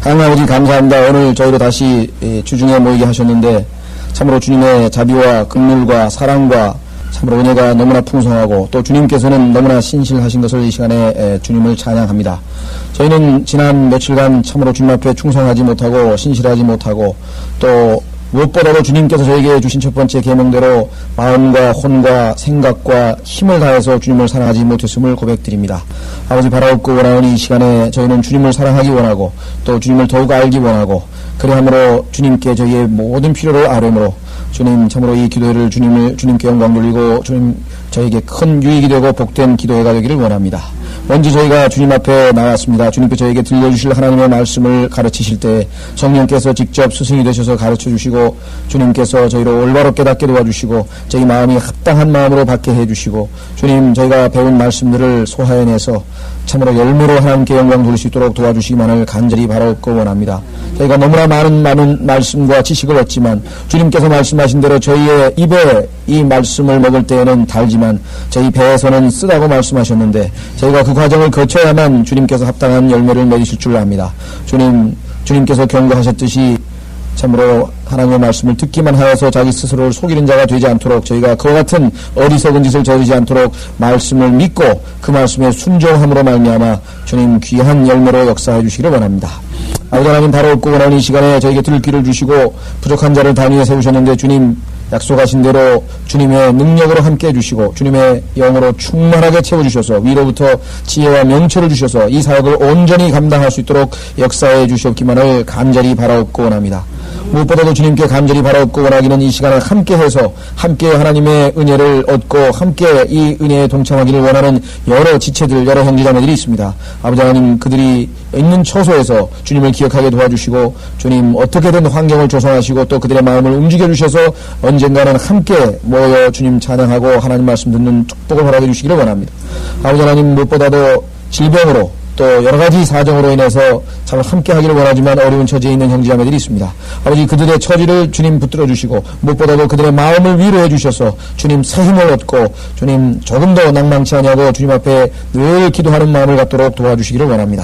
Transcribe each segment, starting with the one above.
하나님 아버지 감사합니다. 오늘 저희로 다시 주중에 모이게 하셨는데 참으로 주님의 자비와 긍휼과 사랑과 참으로 은혜가 너무나 풍성하고 또 주님께서는 너무나 신실하신 것을 이 시간에 주님을 찬양합니다. 저희는 지난 며칠간 참으로 주님 앞에 충성하지 못하고 신실하지 못하고 또 무엇보다도 주님께서 저에게 주신 첫 번째 계명대로 마음과 혼과 생각과 힘을 다해서 주님을 사랑하지 못했음을 고백드립니다. 아버지 바라옵고 원하오니 이 시간에 저희는 주님을 사랑하기 원하고 또 주님을 더욱 알기 원하고 그리함으로 주님께 저희의 모든 필요를 아뢰므로 주님 참으로 이 기도회를 주님께 영광 돌리고 주님 저에게 큰 유익이 되고 복된 기도회가 되기를 원합니다. 먼저 저희가 주님 앞에 나왔습니다. 주님께 저에게 들려주실 하나님의 말씀을 가르치실 때 성령께서 직접 스승이 되셔서 가르쳐주시고 주님께서 저희를 올바로 깨닫게 도와주시고 저희 마음이 합당한 마음으로 받게 해주시고 주님 저희가 배운 말씀들을 소화해내서 참으로 열매로 하나님께 영광 돌릴 수 있도록 도와주시기만을 간절히 바라옵고 원합니다. 저희가 너무나 많은 말씀과 지식을 얻지만 주님께서 말씀하신 대로 저희의 입에 이 말씀을 먹을 때에는 달지만 저희 배에서는 쓰다고 말씀하셨는데 저희가 그 과정을 거쳐야만 주님께서 합당한 열매를 맺으실 줄 압니다. 주님께서 경고하셨듯이 참으로 하나님의 말씀을 듣기만 하여서 자기 스스로를 속이는 자가 되지 않도록 저희가 그와 같은 어리석은 짓을 저지르지 않도록 말씀을 믿고 그 말씀에 순종함으로 말미암아 주님 귀한 열매로 역사해 주시기를 원합니다. 아버지 하나님 바라옵고 원하는 이 시간에 저에게 들을 귀를 주시고 부족한 자를 단위에 세우셨는데 주님 약속하신 대로 주님의 능력으로 함께 해주시고 주님의 영으로 충만하게 채워주셔서 위로부터 지혜와 명철을 주셔서 이 사역을 온전히 감당할 수 있도록 역사해 주시옵기만을 간절히 바라옵고 원합니다. 무엇보다도 주님께 간절히 바라옵고 원하기는 이 시간에 함께해서 함께 하나님의 은혜를 얻고 함께 이 은혜에 동참하기를 원하는 여러 지체들 여러 형제자매들이 있습니다. 아버지 하나님 그들이 있는 처소에서 주님을 기억하게 도와주시고 주님 어떻게든 환경을 조성하시고 또 그들의 마음을 움직여주셔서 언젠가는 함께 모여 주님 찬양하고 하나님 말씀 듣는 축복을 허락해 주시기를 원합니다. 아버지 하나님 무엇보다도 질병으로 또 여러 가지 사정으로 인해서 참 함께 하기를 원하지만 어려운 처지에 있는 형제자매들이 있습니다. 아버지 그들의 처지를 주님 붙들어 주시고 무엇보다도 그들의 마음을 위로해 주셔서 주님 새 힘을 얻고 주님 조금 더 낭망치 아니하고 주님 앞에 늘 기도하는 마음을 갖도록 도와주시기를 원합니다.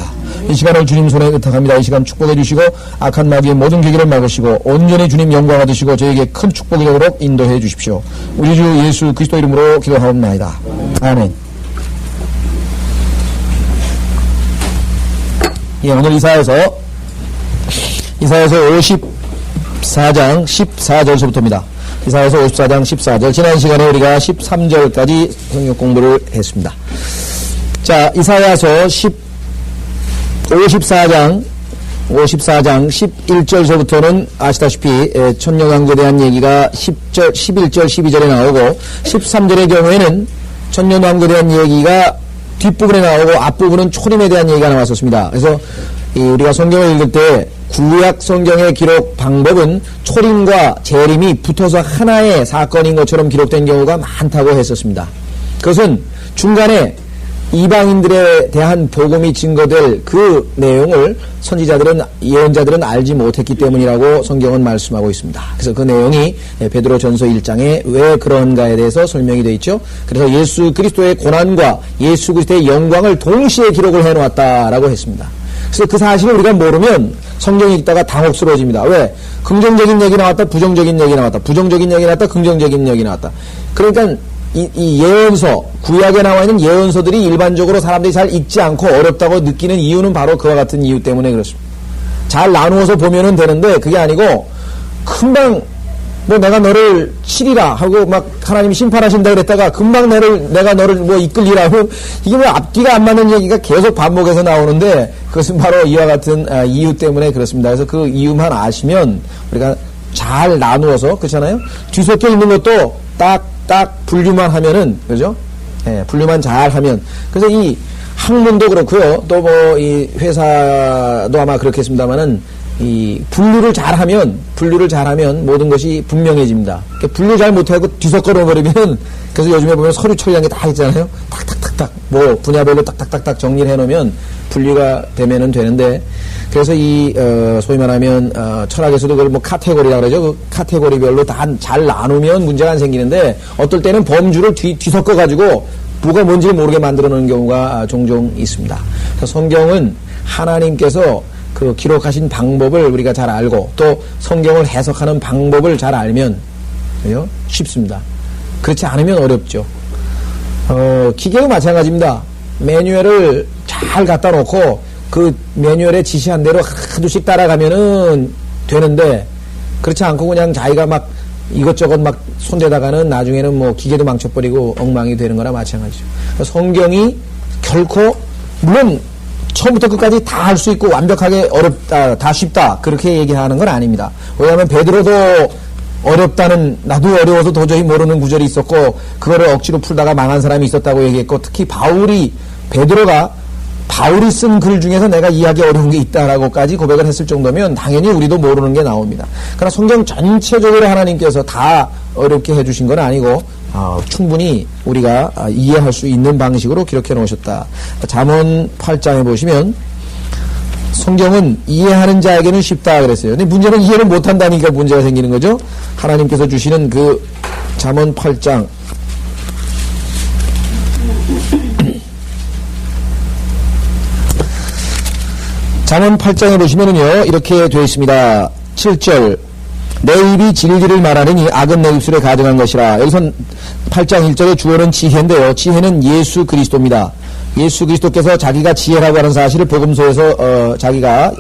이 시간을 주님 손에 의탁합니다. 이 시간 축복해 주시고 악한 마귀의 모든 계기를 막으시고 온전히 주님 영광 얻으시고 저에게 큰 축복이 되도록 인도해 주십시오. 우리 주 예수 그리스도 이름으로 기도하옵나이다. 아멘. 예, 오늘 이사야서 54장 14절서부터입니다. 이사야서 54장 14절. 지난 시간에 우리가 13절까지 성경 공부를 했습니다. 자, 이사야서 54장 11절서부터는 아시다시피 천년왕국에 대한 얘기가 10절, 11절, 12절에 나오고 13절의 경우에는 천년왕국에 대한 얘기가 뒷부분에 나오고 앞부분은 초림에 대한 얘기가 나왔었습니다. 그래서 우리가 성경을 읽을 때 구약 성경의 기록 방법은 초림과 재림이 붙어서 하나의 사건인 것처럼 기록된 경우가 많다고 했었습니다. 그것은 중간에 이방인들에 대한 복음이 증거될 그 내용을 선지자들은 예언자들은 알지 못했기 때문이라고 성경은 말씀하고 있습니다. 그래서 그 내용이 베드로전서 1장에 왜 그런가에 대해서 설명이 되어 있죠. 그래서 예수 그리스도의 고난과 예수 그리스도의 영광을 동시에 기록을 해놓았다라고 했습니다. 그래서 그 사실을 우리가 모르면 성경 읽다가 당혹스러워집니다. 왜? 긍정적인 얘기 나왔다, 부정적인 얘기 나왔다, 부정적인 얘기 나왔다, 긍정적인 얘기 나왔다. 그러니까 이 예언서, 구약에 나와 있는 예언서들이 일반적으로 사람들이 잘 읽지 않고 어렵다고 느끼는 이유는 바로 그와 같은 이유 때문에 그렇습니다. 잘 나누어서 보면은 되는데 그게 아니고 금방 뭐 내가 너를 치리라 하고 막 하나님이 심판하신다 그랬다가 금방 내가 너를 뭐 이끌리라 하고 이게 뭐 앞뒤가 안 맞는 얘기가 계속 반복해서 나오는데 그것은 바로 이와 같은 이유 때문에 그렇습니다. 그래서 그 이유만 아시면 우리가 잘 나누어서 그렇잖아요. 뒤섞여 있는 것도 딱 분류만 하면은, 그죠? 예, 분류만 잘 하면. 그래서 이 학문도 그렇고요. 또 뭐 이 회사도 아마 그렇겠습니다만은 이 분류를 잘 하면 모든 것이 분명해집니다. 분류 잘 못하고 뒤섞어 놓으면 그래서 요즘에 보면 서류 처리한 게 다 있잖아요. 탁탁탁탁 뭐 분야별로 딱딱딱딱 정리를 해 놓으면 분류가 되면은 되는데 그래서 이 소위 말하면 철학에서도 그걸 뭐 카테고리라고 그러죠. 그 카테고리별로 다 잘 나누면 문제가 안 생기는데 어떨 때는 범주를 뒤섞어 가지고 뭐가 뭔지를 모르게 만들어 놓는 경우가 종종 있습니다. 그래서 성경은 하나님께서 그 기록하신 방법을 우리가 잘 알고 또 성경을 해석하는 방법을 잘 알면 그죠? 쉽습니다. 그렇지 않으면 어렵죠. 기계도 마찬가지입니다. 매뉴얼을 잘 갖다 놓고 그 매뉴얼에 지시한 대로 하나씩 따라가면은 되는데 그렇지 않고 그냥 자기가 막 이것저것 막 손대다가는 나중에는 뭐 기계도 망쳐버리고 엉망이 되는 거나 마찬가지죠. 성경이 결코 물론 처음부터 끝까지 다 할 수 있고 완벽하게 어렵다, 다 쉽다 그렇게 얘기하는 건 아닙니다. 왜냐하면 베드로도 어렵다는 나도 어려워서 도저히 모르는 구절이 있었고 그거를 억지로 풀다가 망한 사람이 있었다고 얘기했고 특히 베드로가 바울이 쓴 글 중에서 내가 이해하기 어려운 게 있다라고까지 고백을 했을 정도면 당연히 우리도 모르는 게 나옵니다. 그러나 성경 전체적으로 하나님께서 다 어렵게 해주신 건 아니고 충분히 우리가 이해할 수 있는 방식으로 기록해 놓으셨다. 잠언 8장에 보시면 성경은 이해하는 자에게는 쉽다 그랬어요. 근데 문제는 이해를 못한다니까 문제가 생기는 거죠. 하나님께서 주시는 그 잠언 8장 잠언 8장에 보시면은요 이렇게 되어 있습니다. 7절 내 입이 진리를 말하느니 악은 내 입술에 가득한 것이라. 여기서 8장 1절의 주어는 지혜인데요. 지혜는 예수 그리스도입니다. 예수 그리스도께서 자기가 지혜라고 하는 사실을 복음서에서 자기가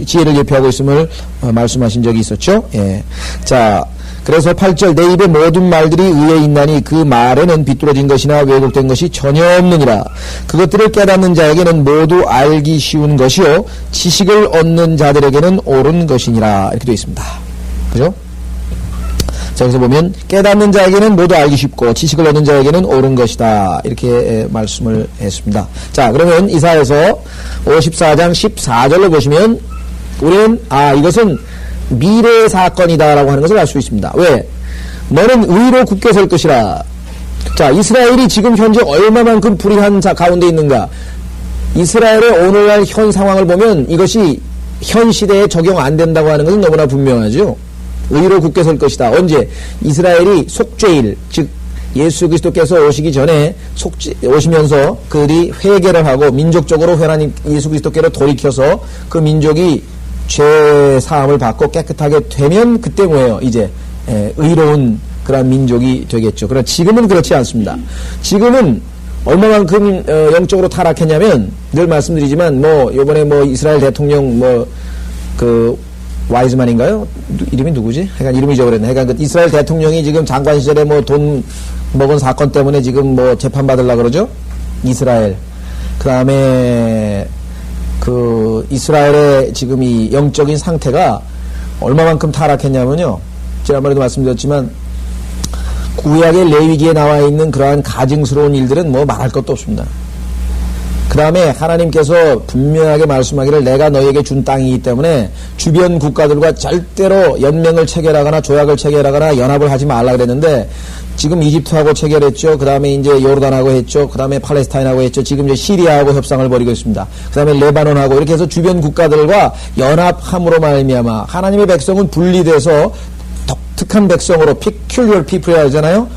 지혜를 예표하고 있음을 말씀하신 적이 있었죠. 예. 자, 그래서 8절 내 입에 모든 말들이 의에 있나니 그 말에는 비뚤어진 것이나 왜곡된 것이 전혀 없느니라. 그것들을 깨닫는 자에게는 모두 알기 쉬운 것이요 지식을 얻는 자들에게는 옳은 것이니라. 이렇게 되어 있습니다. 그죠? 자, 여기서 보면 깨닫는 자에게는 모두 알기 쉽고 지식을 얻는 자에게는 옳은 것이다. 이렇게 말씀을 했습니다. 자, 그러면 이사야서 54장 14절로 보시면 우리는 이것은 미래의 사건이다라고 하는 것을 알 수 있습니다. 왜? 너는 의로 굳게 설 것이라. 자, 이스라엘이 지금 현재 얼마만큼 불의한 가운데 있는가? 이스라엘의 오늘날 현 상황을 보면 이것이 현 시대에 적용 안 된다고 하는 것은 너무나 분명하죠. 의로 굳게 설 것이다. 언제? 이스라엘이 속죄일, 즉 예수 그리스도께서 오시기 전에 오시면서 그들이 회개를 하고 민족적으로 하나님 예수 그리스도께로 돌이켜서 그 민족이 죄 사함을 받고 깨끗하게 되면 그때 뭐예요? 이제 의로운 그런 민족이 되겠죠. 그러나 지금은 그렇지 않습니다. 지금은 얼마만큼 영적으로 타락했냐면 늘 말씀드리지만 요번에 이스라엘 대통령 와이즈만인가요? 이름이 누구지? 하여간 이름이 잊어버렸네. 하여간 그 이스라엘 대통령이 지금 장관 시절에 돈 먹은 사건 때문에 지금 재판 받으려고 그러죠? 이스라엘. 그 다음에 이스라엘의 지금 이 영적인 상태가 얼마만큼 타락했냐면요. 지난번에도 말씀드렸지만 구약의 레위기에 나와 있는 그러한 가증스러운 일들은 말할 것도 없습니다. 그 다음에 하나님께서 분명하게 말씀하기를 내가 너에게 준 땅이기 때문에 주변 국가들과 절대로 연맹을 체결하거나 조약을 체결하거나 연합을 하지 말라 그랬는데 지금 이집트하고 체결했죠. 그 다음에 이제 요르단하고 했죠. 그 다음에 팔레스타인하고 했죠. 지금 이제 시리아하고 협상을 벌이고 있습니다. 그 다음에 레바논하고 이렇게 해서 주변 국가들과 연합함으로 말미암아 하나님의 백성은 분리돼서 독특한 백성으로 peculiar people이라 하잖아요.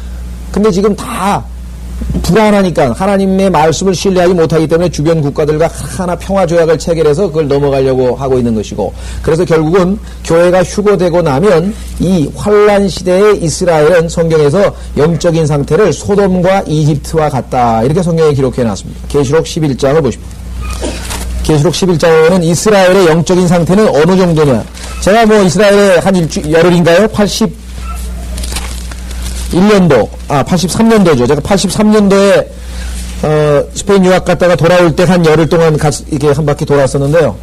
근데 지금 다 불안하니까 하나님의 말씀을 신뢰하지 못하기 때문에 주변 국가들과 하나 평화조약을 체결해서 그걸 넘어가려고 하고 있는 것이고 그래서 결국은 교회가 휴거되고 나면 이 환란 시대의 이스라엘은 성경에서 영적인 상태를 소돔과 이집트와 같다 이렇게 성경에 기록해 놨습니다. 계시록 11장을 보십시오. 계시록 11장에는 이스라엘의 영적인 상태는 어느 정도냐. 제가 이스라엘에 한 열흘인가요? 83년도죠. 제가 83년도에 스페인 유학 갔다가 돌아올 때 한 열흘 동안 이렇게 한 바퀴 돌았었는데요.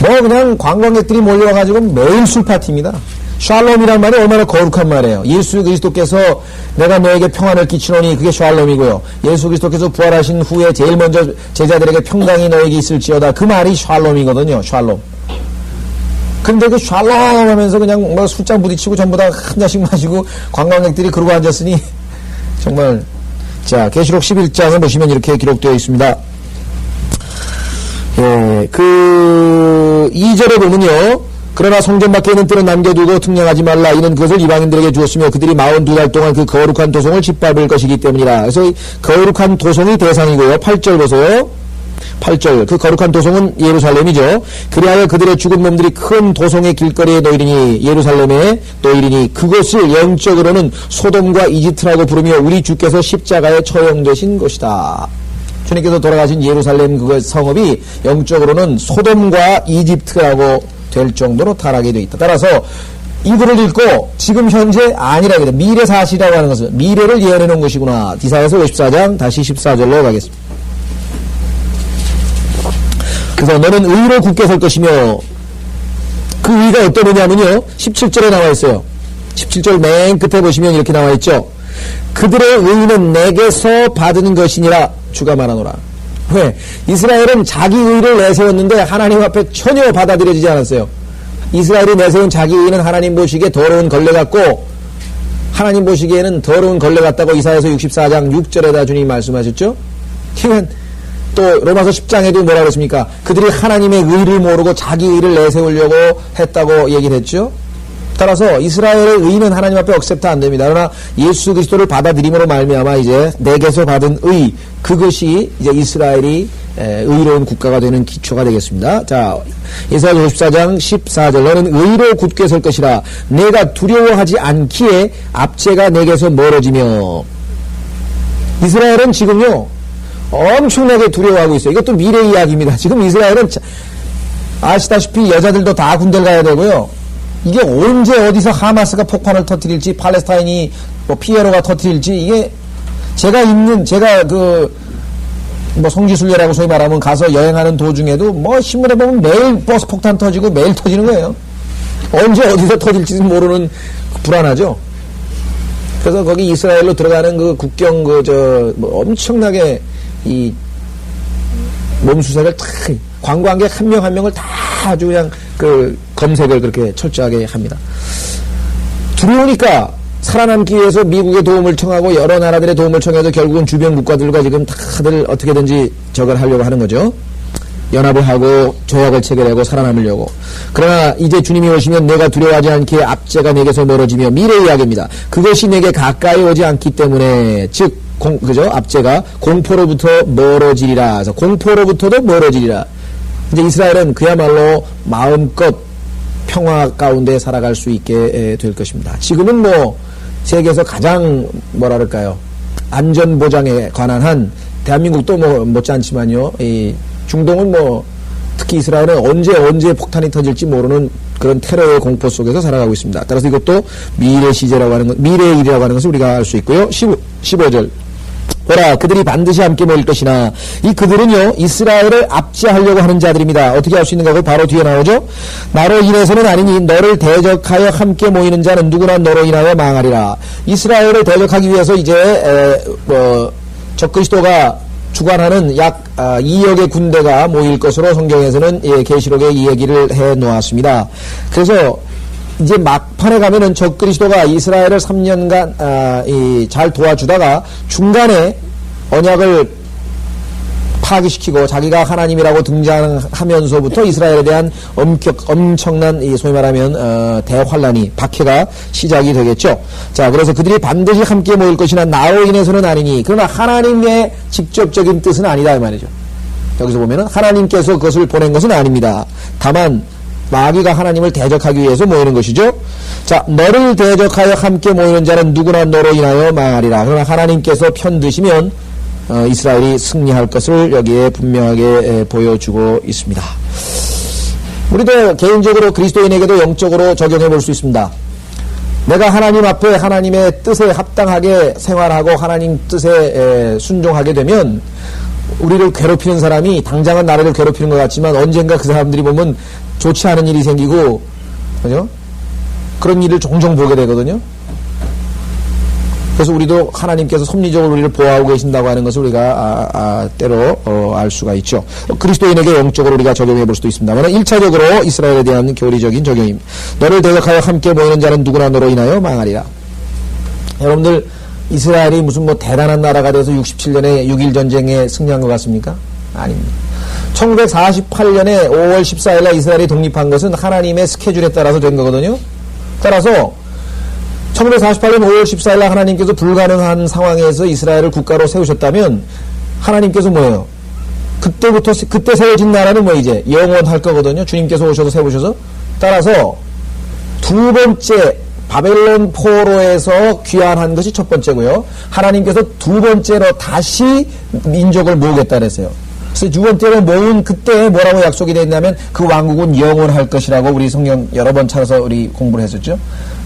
그냥 관광객들이 몰려와가지고 매일 술 파티입니다. 샬롬이란 말이 얼마나 거룩한 말이에요. 예수 그리스도께서 내가 너에게 평안을 끼치노니 그게 샬롬이고요. 예수 그리스도께서 부활하신 후에 제일 먼저 제자들에게 평강이 너에게 있을지어다. 그 말이 샬롬이거든요. 샬롬. 근데 그 샬롬 하면서 그냥 술잔 부딪히고 전부 다 한 잔씩 마시고 관광객들이 그러고 앉았으니 정말. 자, 계시록 11장을 보시면 이렇게 기록되어 있습니다. 예, 2절에 보면요. 그러나 성전 밖에 있는 뜰은 남겨두고 등령하지 말라. 이는 그것을 이방인들에게 주었으며 그들이 42달 동안 그 거룩한 도성을 짓밟을 것이기 때문이라. 그래서 거룩한 도성이 대상이고요. 8절 보세요. 8절 그 거룩한 도성은 예루살렘이죠. 그리하여 그들의 죽은 몸들이 큰 도성의 길거리에 놓이리니 예루살렘에 놓이리니 그곳을 영적으로는 소돔과 이집트라고 부르며 우리 주께서 십자가에 처형되신 곳이다. 주님께서 돌아가신 예루살렘 그 성읍이 영적으로는 소돔과 이집트라고 될 정도로 타락이 되어 있다. 따라서 이 글을 읽고 지금 현재 아니라고 해요. 미래 사실이라고 하는 것은 미래를 예언해 놓은 것이구나. 디사에서 54장 다시 14절로 가겠습니다. 그래서 너는 의로 굳게 설 것이며 그 의가 어떤 의냐면요 17절에 나와 있어요. 17절 맨 끝에 보시면 이렇게 나와 있죠. 그들의 의는 내게서 받은 것이니라 주가 말하노라. 왜? 이스라엘은 자기 의를 내세웠는데 하나님 앞에 전혀 받아들여지지 않았어요. 이스라엘이 내세운 자기 의는 하나님 보시기에 더러운 걸레 같고 하나님 보시기에는 더러운 걸레 같다고 이사야서 64장 6절에다 주님이 말씀하셨죠. 또 로마서 10장에도 뭐라고 했습니까? 그들이 하나님의 의를 모르고 자기 의를 내세우려고 했다고 얘기를 했죠. 따라서 이스라엘의 의는 하나님 앞에 억셉트 안 됩니다. 그러나 예수 그리스도를 받아들임으로 말미암아 이제 내게서 받은 의 그것이 이제 이스라엘이 의로운 국가가 되는 기초가 되겠습니다. 자, 이사야 54장 14절 너는 의로 굳게 설 것이라 내가 두려워하지 않기에 압제가 내게서 멀어지며 이스라엘은 지금요 엄청나게 두려워하고 있어요. 이것도 미래 이야기입니다. 지금 이스라엘은 아시다시피 여자들도 다 군대를 가야 되고요. 이게 언제 어디서 하마스가 폭탄을 터뜨릴지 팔레스타인이 뭐 피에로가 터뜨릴지 이게 제가 성지순례라고 소위 말하면 가서 여행하는 도중에도 뭐 신문에 보면 매일 버스 폭탄 터지고 매일 터지는 거예요. 언제 어디서 터질지 모르는 불안하죠. 그래서 거기 이스라엘로 들어가는 그 국경 엄청나게 이 몸수색을 다 관광객 한 명 한 명을 다 아주 그냥 그 검색을 그렇게 철저하게 합니다. 두려우니까 살아남기 위해서 미국의 도움을 청하고 여러 나라들의 도움을 청해도 결국은 주변 국가들과 지금 다들 어떻게든지 저걸 하려고 하는 거죠. 연합을 하고 조약을 체결하고 살아남으려고. 그러나 이제 주님이 오시면 내가 두려워하지 않기에 압제가 내게서 멀어지며 미래 이야기입니다. 그것이 내게 가까이 오지 않기 때문에 즉 압제가 공포로부터 멀어지리라. 그래서 공포로부터도 멀어지리라. 이제 이스라엘은 그야말로 마음껏 평화 가운데 살아갈 수 있게 될 것입니다. 지금은 뭐 세계에서 가장 안전 보장에 관한 한 대한민국도 뭐 못지않지만요. 이 중동은 뭐 특히 이스라엘은 언제 폭탄이 터질지 모르는 그런 테러의 공포 속에서 살아가고 있습니다. 따라서 이것도 미래 시제라고 하는 것, 미래의 일이라고 하는 것을 우리가 알 수 있고요. 15절. 보라, 그들이 반드시 함께 모일 것이나 이 그들은요 이스라엘을 압제하려고 하는 자들입니다. 어떻게 할 수 있는가? 바로 뒤에 나오죠. 나로 인해서는 아니니 너를 대적하여 함께 모이는 자는 누구나 너로 인하여 망하리라. 이스라엘을 대적하기 위해서 이제 적그리스도가 주관하는 약 2억의 군대가 모일 것으로 성경에서는 계시록에 이 얘기를 해 놓았습니다. 그래서 이제 막판에 가면은 적그리스도가 이스라엘을 3년간 잘 도와주다가 중간에 언약을 파기시키고 자기가 하나님이라고 등장하면서부터 이스라엘에 대한 엄청난 소위 말하면 대환란이 박해가 시작이 되겠죠. 자, 그래서 그들이 반드시 함께 모일 것이나 나로 인해서는 아니니 그러나 하나님의 직접적인 뜻은 아니다 이 말이죠. 여기서 보면은 하나님께서 그것을 보낸 것은 아닙니다. 다만 마귀가 하나님을 대적하기 위해서 모이는 것이죠. 자, 너를 대적하여 함께 모이는 자는 누구나 너로 인하여 망하리라. 그러나 하나님께서 편드시면 이스라엘이 승리할 것을 여기에 분명하게 보여주고 있습니다. 우리도 개인적으로 그리스도인에게도 영적으로 적용해 볼 수 있습니다. 내가 하나님 앞에 하나님의 뜻에 합당하게 생활하고 하나님 뜻에 순종하게 되면 우리를 괴롭히는 사람이 당장은 나를 괴롭히는 것 같지만 언젠가 그 사람들이 보면 좋지 않은 일이 생기고, 그죠? 그런 일을 종종 보게 되거든요. 그래서 우리도 하나님께서 섭리적으로 우리를 보호하고 계신다고 하는 것을 우리가 때로 알 수가 있죠. 그리스도인에게 영적으로 우리가 적용해 볼 수도 있습니다만 1차적으로 이스라엘에 대한 교리적인 적용입니다. 너를 대적하여 함께 모이는 자는 누구나 너로 인하여 망하리라. 여러분들 이스라엘이 무슨 뭐 대단한 나라가 돼서 67년에 6.1 전쟁에 승리한 것 같습니까? 아닙니다. 1948년에 5월 14일날 이스라엘이 독립한 것은 하나님의 스케줄에 따라서 된 거거든요. 따라서 1948년 5월 14일날 하나님께서 불가능한 상황에서 이스라엘을 국가로 세우셨다면 하나님께서 뭐예요? 그때부터, 그때 세워진 나라는 뭐 이제 영원할 거거든요. 주님께서 오셔서 세우셔서. 따라서 두 번째 바벨론 포로에서 귀환한 것이 첫 번째고요. 하나님께서 두 번째로 다시 민족을 모으겠다 그랬어요. 그래서 두 번째로 모은 그때 뭐라고 약속이 됐냐면 그 왕국은 영원할 것이라고 우리 성경 여러 번 찾아서 우리 공부를 했었죠.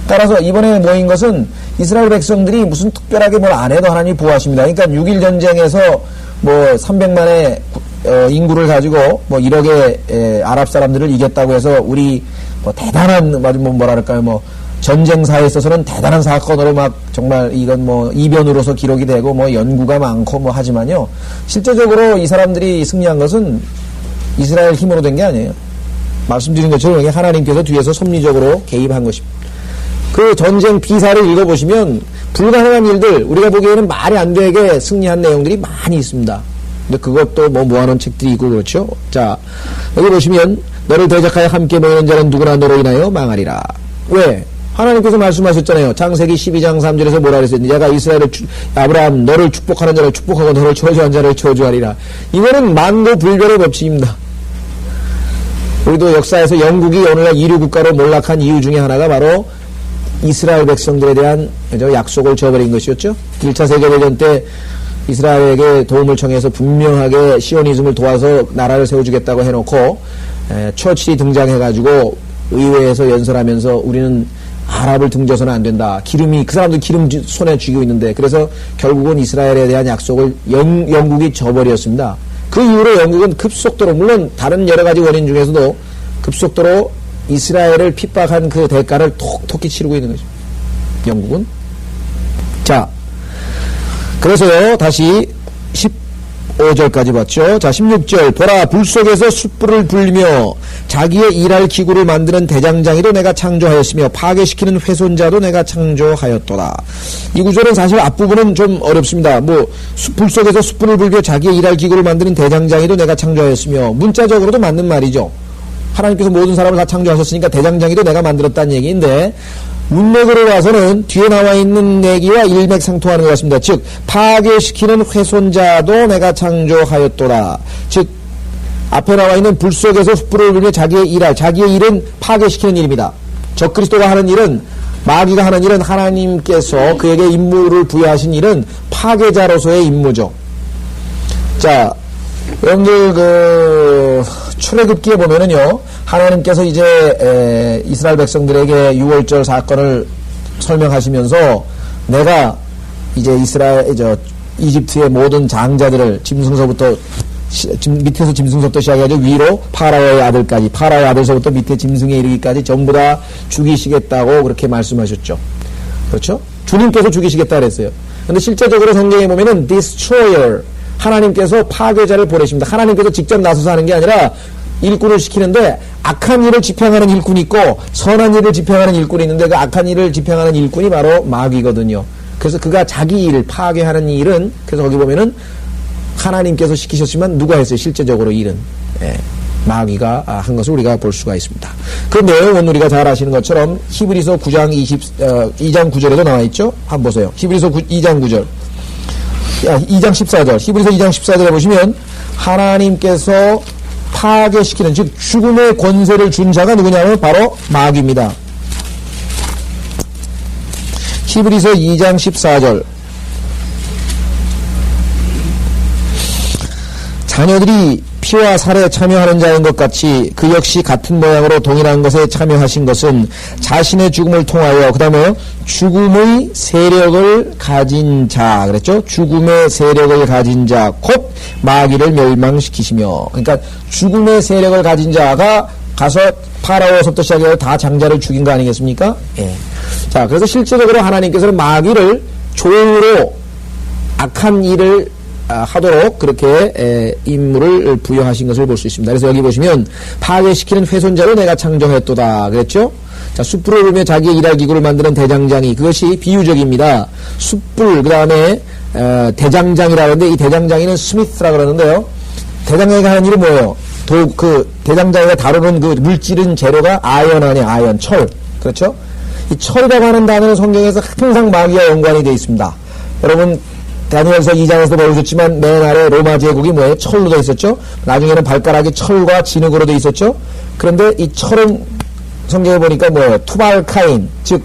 따라서 이번에 모인 것은 이스라엘 백성들이 무슨 특별하게 뭘 안 해도 하나님이 보호하십니다. 그러니까 6.1 전쟁에서 뭐 300만의 인구를 가지고 뭐 1억의 아랍 사람들을 이겼다고 해서 우리 뭐 대단한 뭐랄까요 뭐 전쟁사에 있어서는 대단한 사건으로 막 정말 이건 뭐 이변으로서 기록이 되고 뭐 연구가 많고 뭐 하지만요. 실제적으로 이 사람들이 승리한 것은 이스라엘 힘으로 된 게 아니에요. 말씀드린 것처럼 하나님께서 뒤에서 섭리적으로 개입한 것입니다. 그 전쟁 비사를 읽어보시면 불가능한 일들, 우리가 보기에는 말이 안 되게 승리한 내용들이 많이 있습니다. 근데 그것도 뭐 모아놓은 책들이 있고 그렇죠. 자, 여기 보시면 너를 대적하여 함께 모이는 자는 누구나 너로 인하여 망하리라. 왜? 하나님께서 말씀하셨잖아요. 창세기 12장 3절에서 뭐라 그랬어요? 내가 이스라엘을 아브라함 너를 축복하는 자를 축복하고 너를 저주한 자를 저주하리라. 이거는 만고불변의 법칙입니다. 우리도 역사에서 영국이 오늘날 이류 국가로 몰락한 이유 중에 하나가 바로 이스라엘 백성들에 대한 약속을 저버린 것이었죠. 1차 세계대전 때 이스라엘에게 도움을 청해서 분명하게 시오니즘을 도와서 나라를 세워주겠다고 해놓고 처칠이 등장해가지고 의회에서 연설하면서 우리는 아랍을 등져서는 안 된다. 그 사람들 기름 손에 쥐고 있는데 그래서 결국은 이스라엘에 대한 약속을 영국이 저버렸습니다. 그 이후로 영국은 급속도로 물론 다른 여러 가지 원인 중에서도 급속도로 이스라엘을 핍박한 그 대가를 톡톡히 치르고 있는 거죠. 영국은. 자, 그래서요, 다시 15절까지 봤죠. 자, 16절. 보라, 불 속에서 숯불을 불리며 자기의 일할 기구를 만드는 대장장이도 내가 창조하였으며 파괴시키는 훼손자도 내가 창조하였도다. 이 구절은 사실 앞부분은 좀 어렵습니다. 불 속에서 숯불을 불며 자기의 일할 기구를 만드는 대장장이도 내가 창조하였으며 문자적으로도 맞는 말이죠. 하나님께서 모든 사람을 다 창조하셨으니까 대장장이도 내가 만들었다는 얘기인데 문맥으로 봐서는 뒤에 나와 있는 얘기와 일맥상통하는 것 같습니다. 즉 파괴시키는 훼손자도 내가 창조하였도다. 즉 앞에 나와 있는 불 속에서 숯불을 불며 자기의 일은 파괴시키는 일입니다. 적그리스도가 하는 일은 마귀가 하는 일은 하나님께서 그에게 임무를 부여하신 일은 파괴자로서의 임무죠. 자, 여러분들 출애굽기에 보면은요, 하나님께서 이제 이스라엘 백성들에게 6월절 사건을 설명하시면서 내가 이제 이집트의 모든 장자들을 짐승서부터 밑에서 짐승서부터 시작해가지고 위로 파라오의 아들까지, 파라오의 아들서부터 밑에 짐승에 이르기까지 전부 다 죽이시겠다고 그렇게 말씀하셨죠. 그렇죠? 주님께서 죽이시겠다 그랬어요. 근데 실제적으로 성경에 보면은 destroyer, 하나님께서 파괴자를 보내십니다. 하나님께서 직접 나서서 하는 게 아니라 일꾼을 시키는데 악한 일을 집행하는 일꾼이 있고 선한 일을 집행하는 일꾼이 있는데 그 악한 일을 집행하는 일꾼이 바로 마귀거든요. 그래서 그가 자기 일을 파괴하는 일은 그래서 거기 보면은 하나님께서 시키셨지만 누가 했어요? 실제적으로 일은 마귀가 한 것을 우리가 볼 수가 있습니다. 그 내용은 우리가 잘 아시는 것처럼 히브리서 9장 2장 9절에도 나와 있죠. 한번 보세요. 히브리서 2장 9절. 2장 14절. 히브리서 2장 14절에 보시면 하나님께서 파괴시키는, 즉 죽음의 권세를 준 자가 누구냐면 바로 마귀입니다. 히브리서 2장 14절. 자녀들이 피와 살에 참여하는 자인 것 같이 그 역시 같은 모양으로 동일한 것에 참여하신 것은 자신의 죽음을 통하여, 그 다음에 죽음의 세력을 가진 자, 그랬죠? 죽음의 세력을 가진 자, 곧 마귀를 멸망시키시며. 그러니까 죽음의 세력을 가진 자가 가서 파라오서부터 시작해서 다 장자를 죽인 거 아니겠습니까? 예. 자, 그래서 실제적으로 하나님께서는 마귀를 종으로 악한 일을 하도록 그렇게 임무를 부여하신 것을 볼 수 있습니다. 그래서 여기 보시면 파괴시키는 훼손자로 내가 창조했도다 그랬죠? 자, 숯불을 불며 자기의 일할 기구를 만드는 대장장이, 그것이 비유적입니다. 숯불, 그 다음에 대장장이라는데 이 대장장이는 스미스라 그러는데요. 대장장이가 하는 일은 뭐예요? 대장장이가 다루는 그 물질은 재료가 아연 아니에요. 아연, 철. 그렇죠? 이 철이라고 하는 단어는 성경에서 항상 마귀와 연관이 되어 있습니다. 여러분 다니엘서 2장에서도 배우셨지만 맨 아래 로마 제국이 뭐예요? 철로 되어 있었죠. 나중에는 발가락이 철과 진흙으로 되어 있었죠. 그런데 이 철은 성경에 보니까 뭐예요? 투발카인, 즉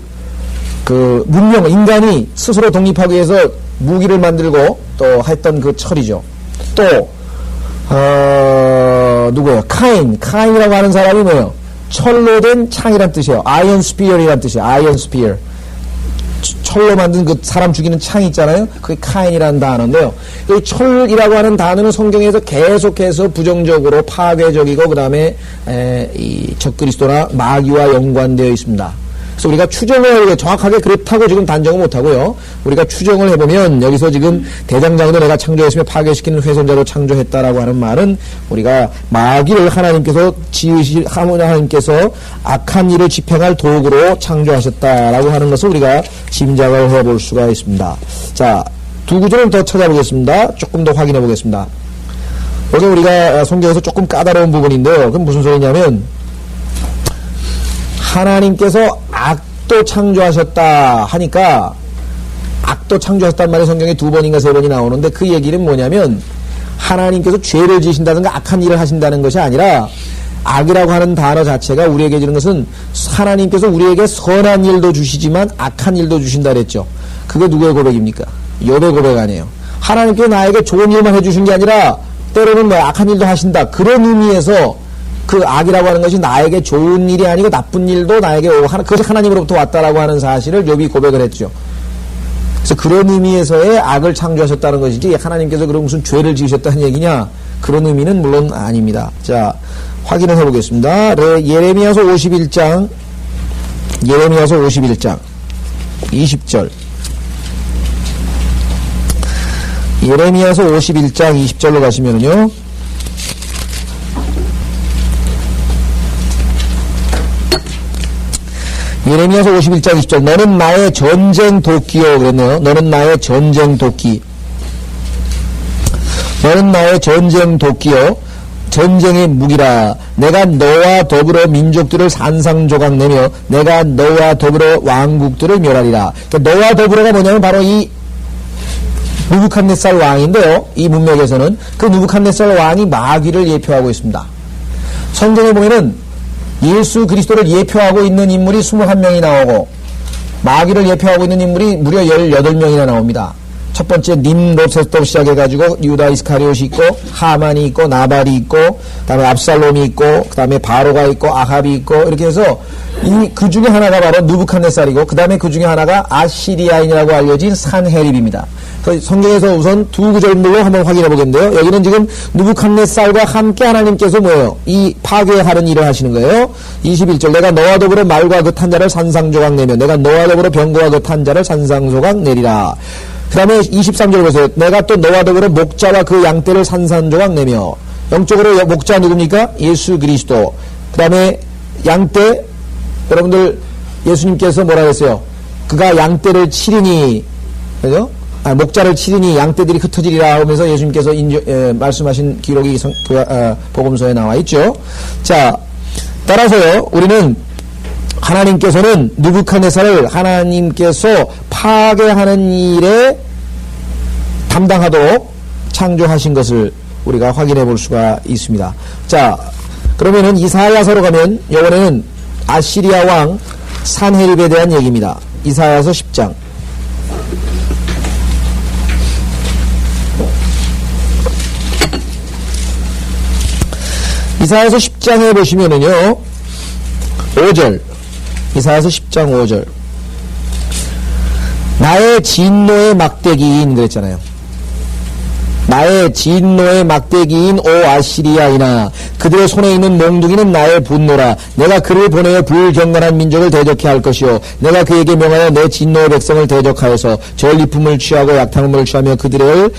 그 문명, 인간이 스스로 독립하기 위해서 무기를 만들고 또 했던 그 철이죠. 또 누구예요? 카인이라고 하는 사람이 뭐예요? 철로 된 창이란 뜻이에요. 아이언 스피어이란 뜻이에요. 아이언 스피어. 철로 만든 그 사람 죽이는 창이 있잖아요. 그게 카인이라는 단어인데요. 이 철이라고 하는 단어는 성경에서 계속해서 부정적으로 파괴적이고 그 다음에 이 적그리스도나 마귀와 연관되어 있습니다. 그래서 우리가 추정을 정확하게 그렇다고 지금 단정은 못하고요. 우리가 추정을 해보면 여기서 지금 대장장이도 내가 창조했으며 파괴시키는 훼손자로 창조했다라고 하는 말은 우리가 마귀를 하나님께서 하나님께서 악한 일을 집행할 도구로 창조하셨다라고 하는 것을 우리가 짐작을 해볼 수가 있습니다. 자, 두 구절을 더 찾아보겠습니다. 조금 더 확인해 보겠습니다. 여기 우리가 성경에서 조금 까다로운 부분인데요. 그럼 무슨 소리냐면 하나님께서 악도 창조하셨다 하니까 악도 창조하셨단 말이 성경에 2번인가 3번이 나오는데 그 얘기는 뭐냐면 하나님께서 죄를 지으신다든가 악한 일을 하신다는 것이 아니라 악이라고 하는 단어 자체가 우리에게 주는 것은 하나님께서 우리에게 선한 일도 주시지만 악한 일도 주신다 그랬죠. 그게 누구의 고백입니까? 욥의 고백 아니에요. 하나님께서 나에게 좋은 일만 해주신 게 아니라 때로는 뭐 악한 일도 하신다. 그런 의미에서 그 악이라고 하는 것이 나에게 좋은 일이 아니고 나쁜 일도 나에게 그것이 하나님으로부터 왔다라고 하는 사실을 욥이 고백을 했죠. 그래서 그런 의미에서의 악을 창조하셨다는 것이지 하나님께서 그럼 무슨 죄를 지으셨다는 얘기냐? 그런 의미는 물론 아닙니다. 자, 확인을 해보겠습니다. 예레미야서 51장 20절 예레미야서 51장 20절로 가시면은요. 예레미야서 51장 20절 너는 나의 전쟁 도끼요 그랬네요. 너는 나의 전쟁 도끼. 너는 나의 전쟁 도끼요 전쟁의 무기라. 내가 너와 더불어 민족들을 산상조각내며 내가 너와 더불어 왕국들을 멸하리라. 그러니까 너와 더불어가 뭐냐면 바로 이 느부갓네살 왕인데요. 이 문맥에서는 그 느부갓네살 왕이 마귀를 예표하고 있습니다. 성경에 보면은 예수 그리스도를 예표하고 있는 인물이 21명이 나오고 마귀를 예표하고 있는 인물이 무려 18명이나 나옵니다. 첫 번째 님롯에서 시작해가지고 유다 이스카리옷이 있고 하만이 있고 나발이 있고 그 다음에 압살롬이 있고 그 다음에 바로가 있고 아합이 있고 이렇게 해서 그 중에 하나가 바로 느부갓네살이고 그 다음에 그 중에 하나가 아시리아인이라고 알려진 산헤립입니다. 성경에서 우선 두 구절물로 한번 확인해 보겠는데요. 여기는 지금 느부갓네살과 함께 하나님께서 뭐예요? 이 파괴하는 일을 하시는 거예요. 21절 내가 너와 더불어 말과 그 탄 자를 산상조각 내며 내가 너와 더불어 병거와 그 탄 자를 산상조각 내리라. 그 다음에 23절 보세요. 내가 또 너와 더불어 목자와 그 양떼를 산산조각 내며 영적으로 목자 누굽니까? 예수 그리스도. 그 다음에 양떼 여러분들 예수님께서 뭐라 했어요? 그가 양떼를 치리니 그죠? 목자를 치리니 양떼들이 흩어지리라 하면서 예수님께서 말씀하신 기록이 복음서에 나와 있죠. 자, 따라서요 우리는 하나님께서는 느부갓네살을 하나님께서 파괴하는 일에 담당하도록 창조하신 것을 우리가 확인해 볼 수가 있습니다. 자, 그러면은 이사야서로 가면 이번에는 아시리아 왕 산헤립에 대한 얘기입니다. 이사야서 10장. 이사야서 10장에 보시면은요, 5절. 이사야서 10장 5절. 나의 진노의 막대기인 그랬잖아요. 나의 진노의 막대기인 오 아시리아이나 그들의 손에 있는 몽둥이는 나의 분노라. 내가 그를 보내어 불경건한 민족을 대적해 할 것이요 내가 그에게 명하여 내 진노의 백성을 대적하여서 전리품을 취하고 약탕물을 취하며 그들을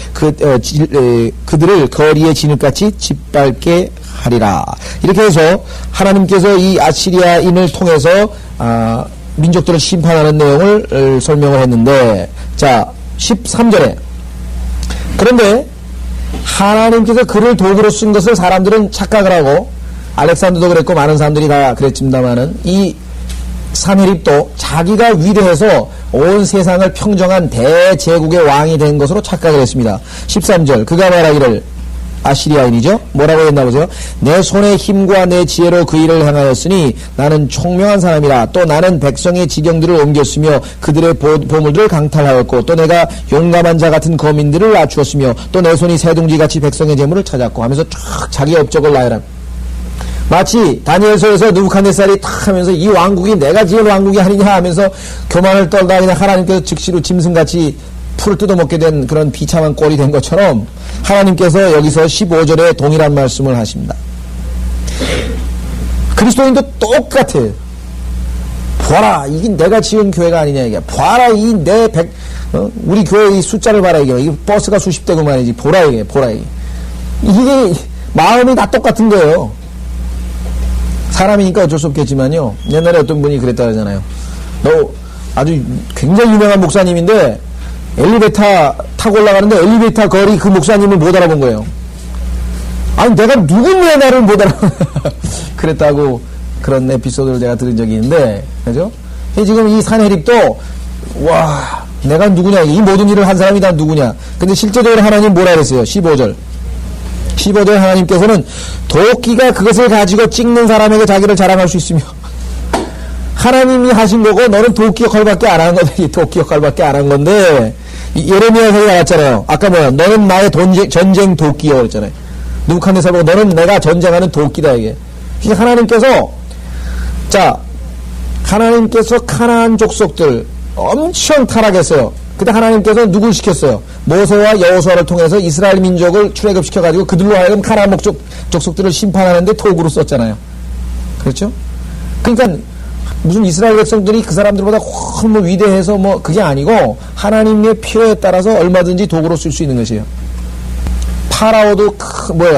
거리의 진흙같이 짓밟게 하리라. 이렇게 해서 하나님께서 이 아시리아인을 통해서 민족들을 심판하는 내용을 설명을 했는데, 자 13절에 그런데 하나님께서 그를 도구로 쓴 것을 사람들은 착각을 하고 알렉산더도 그랬고 많은 사람들이 다 그랬습니다만은 이 산헤립도 자기가 위대해서 온 세상을 평정한 대제국의 왕이 된 것으로 착각을 했습니다. 13절 그가 말하기를 아시리아인이죠. 뭐라고 했나 보세요. 내 손의 힘과 내 지혜로 그 일을 행하였으니 나는 총명한 사람이라. 또 나는 백성의 지경들을 옮겼으며 그들의 보물들을 강탈하였고 또 내가 용감한 자 같은 거민들을 낮추었으며 또 내 손이 새둥지같이 백성의 재물을 찾았고 하면서 쫙 자기 업적을 나열한, 마치 다니엘서에서 느부갓네살이 탁 하면서 이 왕국이 내가 지은 왕국이 아니냐 하면서 교만을 떨다 그냥 하나님께서 즉시로 짐승같이 풀을 뜯어먹게 된 그런 비참한 꼴이 된 것처럼 하나님께서 여기서 15절에 동일한 말씀을 하십니다. 그리스도인도 똑같아요. 봐라, 이게 내가 지은 교회가 아니냐 이게. 봐라, 이 내 우리 교회 이 숫자를 봐라 이게. 이 버스가 수십 대고 말이지. 보라 이게, 보라 이게. 이게 마음이 다 똑같은 거예요. 사람이니까 어쩔 수 없겠지만요. 옛날에 어떤 분이 그랬다 그러잖아요. 너 아주 굉장히 유명한 목사님인데 엘리베이터 타고 올라가는데 엘리베이터 거리 그 목사님을 못 알아본 거예요. 아니 내가 누군데 나를 못 알아본 그랬다고 그런 에피소드를 제가 들은 적이 있는데, 그죠? 지금 이 산헤립도 와 내가 누구냐, 이 모든 일을 한 사람이 다 누구냐. 근데 실제적으로 하나님 뭐라 그랬어요? 15절 하나님께서는 도끼가 그것을 가지고 찍는 사람에게 자기를 자랑할 수 있으며, 하나님이 하신 거고 너는 도끼 역할밖에 안 한 건데, 도끼 역할밖에 안 한 건데, 예레미야서에 나왔잖아요. 아까 뭐야, 너는 나의 전쟁 도끼여 그랬잖아요. 느부갓네살 보고 너는 내가 전쟁하는 도끼다 이게. 하나님께서 하나님께서 가나안 족속들 엄청 타락했어요. 그때 하나님께서 누굴 시켰어요? 모세와 여호수아를 통해서 이스라엘 민족을 출애굽시켜가지고 그들로 하여금 가나안 족속들을 심판하는데 도구로 썼잖아요. 그렇죠? 그러니까 무슨 이스라엘 백성들이 그 사람들보다 훨씬 뭐 위대해서 뭐 그게 아니고 하나님의 필요에 따라서 얼마든지 도구로 쓸 수 있는 것이에요. 파라오도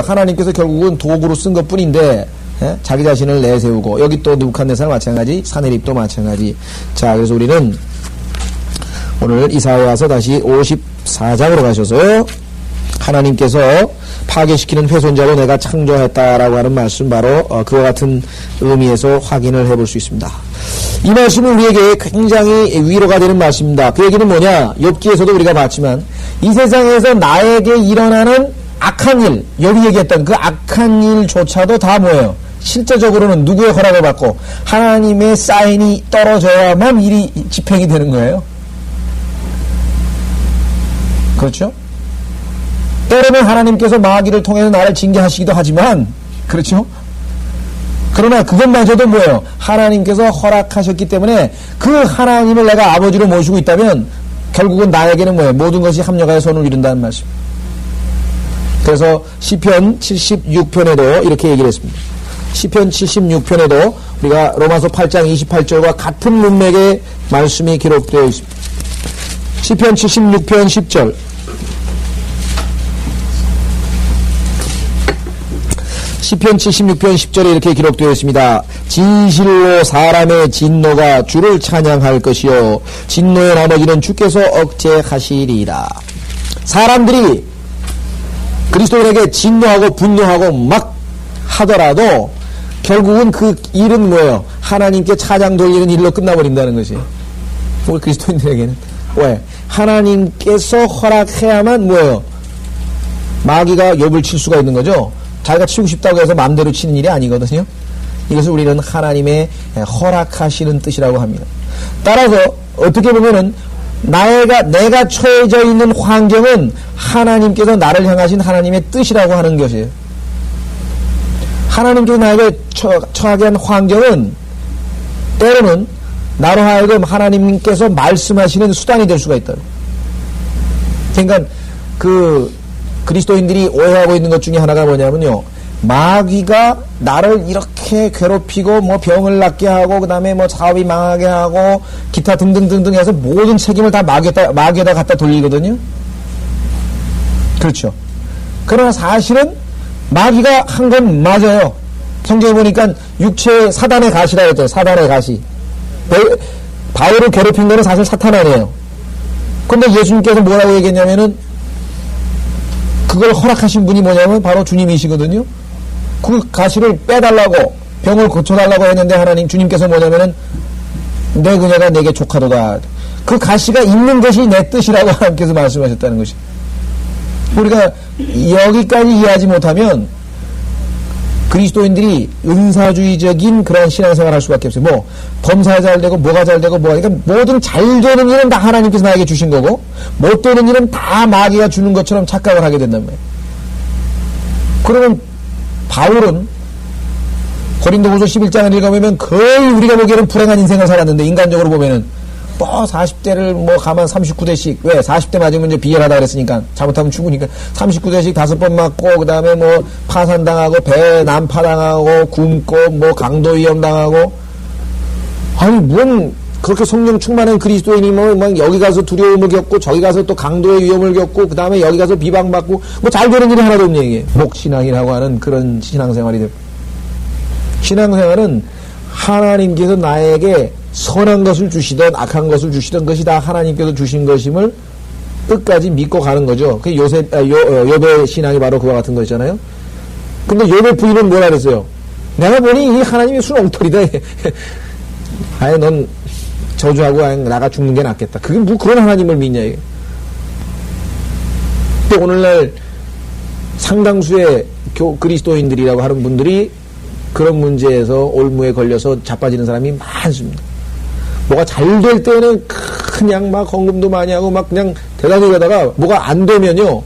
하나님께서 결국은 도구로 쓴 것뿐인데, 예? 자기 자신을 내세우고, 여기 또 느부갓네살 마찬가지, 산헤립도 마찬가지. 자, 그래서 우리는 오늘 이사야에 와서 다시 54장으로 가셔서 하나님께서 파괴시키는 훼손자로 내가 창조했다라고 하는 말씀, 바로 그와 같은 의미에서 확인을 해볼 수 있습니다. 이 말씀은 우리에게 굉장히 위로가 되는 말씀입니다. 그 얘기는 뭐냐? 욥기에서도 우리가 봤지만 이 세상에서 나에게 일어나는 악한 일, 욥이 얘기했던 그 악한 일조차도 다 뭐예요? 실제적으로는 누구의 허락을 받고 하나님의 사인이 떨어져야만 일이 집행이 되는 거예요. 그렇죠? 때로는 하나님께서 마귀를 통해서 나를 징계하시기도 하지만, 그렇죠? 그러나 그것마저도 뭐예요? 하나님께서 허락하셨기 때문에 그 하나님을 내가 아버지로 모시고 있다면 결국은 나에게는 뭐예요? 모든 것이 합력하여 선을 이룬다는 말씀. 그래서 시편 76편에도 이렇게 얘기를 했습니다. 시편 76편에도 우리가 로마서 8장 28절과 같은 문맥의 말씀이 기록되어 있습니다. 시편 76편 10절. 시편 76편 10절에 이렇게 기록되어 있습니다. 진실로 사람의 진노가 주를 찬양할 것이요 진노의 나머지는 주께서 억제하시리이다. 사람들이 그리스도인에게 진노하고 분노하고 막 하더라도 결국은 그 일은 뭐예요? 하나님께 찬양 돌리는 일로 끝나버린다는 것이에요. 우리 그리스도인들에게는. 왜? 하나님께서 허락해야만 뭐예요? 마귀가 욥을 칠 수가 있는 거죠. 자기가 치고 싶다고 해서 마음대로 치는 일이 아니거든요. 이것을 우리는 하나님의 허락하시는 뜻이라고 합니다. 따라서 어떻게 보면은 내가 처해져 있는 환경은 하나님께서 나를 향하신 하나님의 뜻이라고 하는 것이에요. 하나님께서 나에게 처하게 한 환경은 때로는 나로 하여금 하나님께서 말씀하시는 수단이 될 수가 있다. 그러니까 그리스도인들이 오해하고 있는 것 중에 하나가 뭐냐면요. 마귀가 나를 이렇게 괴롭히고 뭐 병을 낫게 하고 그다음에 뭐 사업이 망하게 하고 기타 등등등등 해서 모든 책임을 다 마귀에다 갖다 돌리거든요. 그렇죠. 그러나 사실은 마귀가 한 건 맞아요. 성경에 보니까 육체의 사단의 가시라 했죠. 사단의 가시. 바울을 괴롭힌 거는 사실 사탄 아니에요. 근데 예수님께서 뭐라고 얘기했냐면은 그걸 허락하신 분이 뭐냐면 바로 주님이시거든요. 그 가시를 빼달라고 병을 고쳐달라고 했는데 하나님 주님께서 뭐냐면은 내 그녀가 내게 족하도다. 그 가시가 있는 것이 내 뜻이라고 하나님께서 말씀하셨다는 것이. 우리가 여기까지 이해하지 못하면 그리스도인들이 은사주의적인 그런 신앙생활을 할 수밖에 없어요. 뭐 범사가 잘 되고 뭐가 잘 되고 뭐가, 그러니까 모든 잘 되는 일은 다 하나님께서 나에게 주신 거고 못 되는 일은 다 마귀가 주는 것처럼 착각을 하게 된단 말이에요. 그러면 바울은 고린도후서 11장을 읽어보면 거의 우리가 보기에는 불행한 인생을 살았는데, 인간적으로 보면은 뭐 40대를 뭐 가만 39대씩, 왜 40대 맞으면 이제 비열하다 그랬으니까, 잘못하면 죽으니까 39대씩 5번 맞고, 그 다음에 뭐 파산당하고 배 난파당하고 굶고 뭐 강도 위험당하고, 아니 뭔 그렇게 성령 충만한 그리스도인이 막 여기 가서 두려움을 겪고 저기 가서 또 강도의 위험을 겪고 그 다음에 여기 가서 비방받고 뭐 잘 되는 일이 하나도 없는 얘기예요. 목신앙이라고 하는 그런 신앙생활이 되고, 신앙생활은 하나님께서 나에게 선한 것을 주시든 악한 것을 주시든 그것이 다 하나님께서 주신 것임을 끝까지 믿고 가는 거죠. 그 욥의 신앙이 바로 그와 같은 것이잖아요. 근데 욥의 부인은 뭐라 그랬어요? 내가 보니 이 하나님이 순 엉터리다. 아예 넌 저주하고 나가 죽는 게 낫겠다. 그게 뭐 그런 하나님을 믿냐 이게. 또 오늘날 상당수의 그리스도인들이라고 하는 분들이 그런 문제에서 올무에 걸려서 자빠지는 사람이 많습니다. 뭐가 잘 될 때는 그냥 막 헌금도 많이 하고 막 그냥 대단히 하다가 뭐가 안 되면요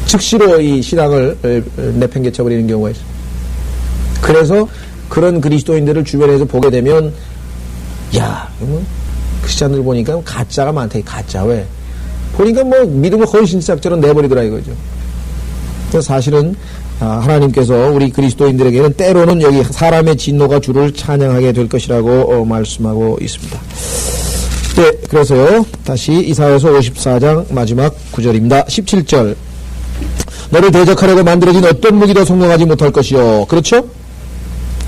즉시로 이 신앙을 내팽개쳐버리는 경우가 있어요. 그래서 그런 그리스도인들을 주변에서 보게 되면, 야, 크리스찬들 보니까 가짜가 많다. 가짜. 왜? 보니까 뭐 믿음을 헌신작처럼 내버리더라 이거죠. 그래서 사실은 하나님께서 우리 그리스도인들에게는 때로는 여기 사람의 진노가 주를 찬양하게 될 것이라고 말씀하고 있습니다. 네, 그래서요 다시 이사야서 54장 마지막 9절입니다. 17절. 너를 대적하려고 만들어진 어떤 무기도 성공하지 못할 것이요. 그렇죠?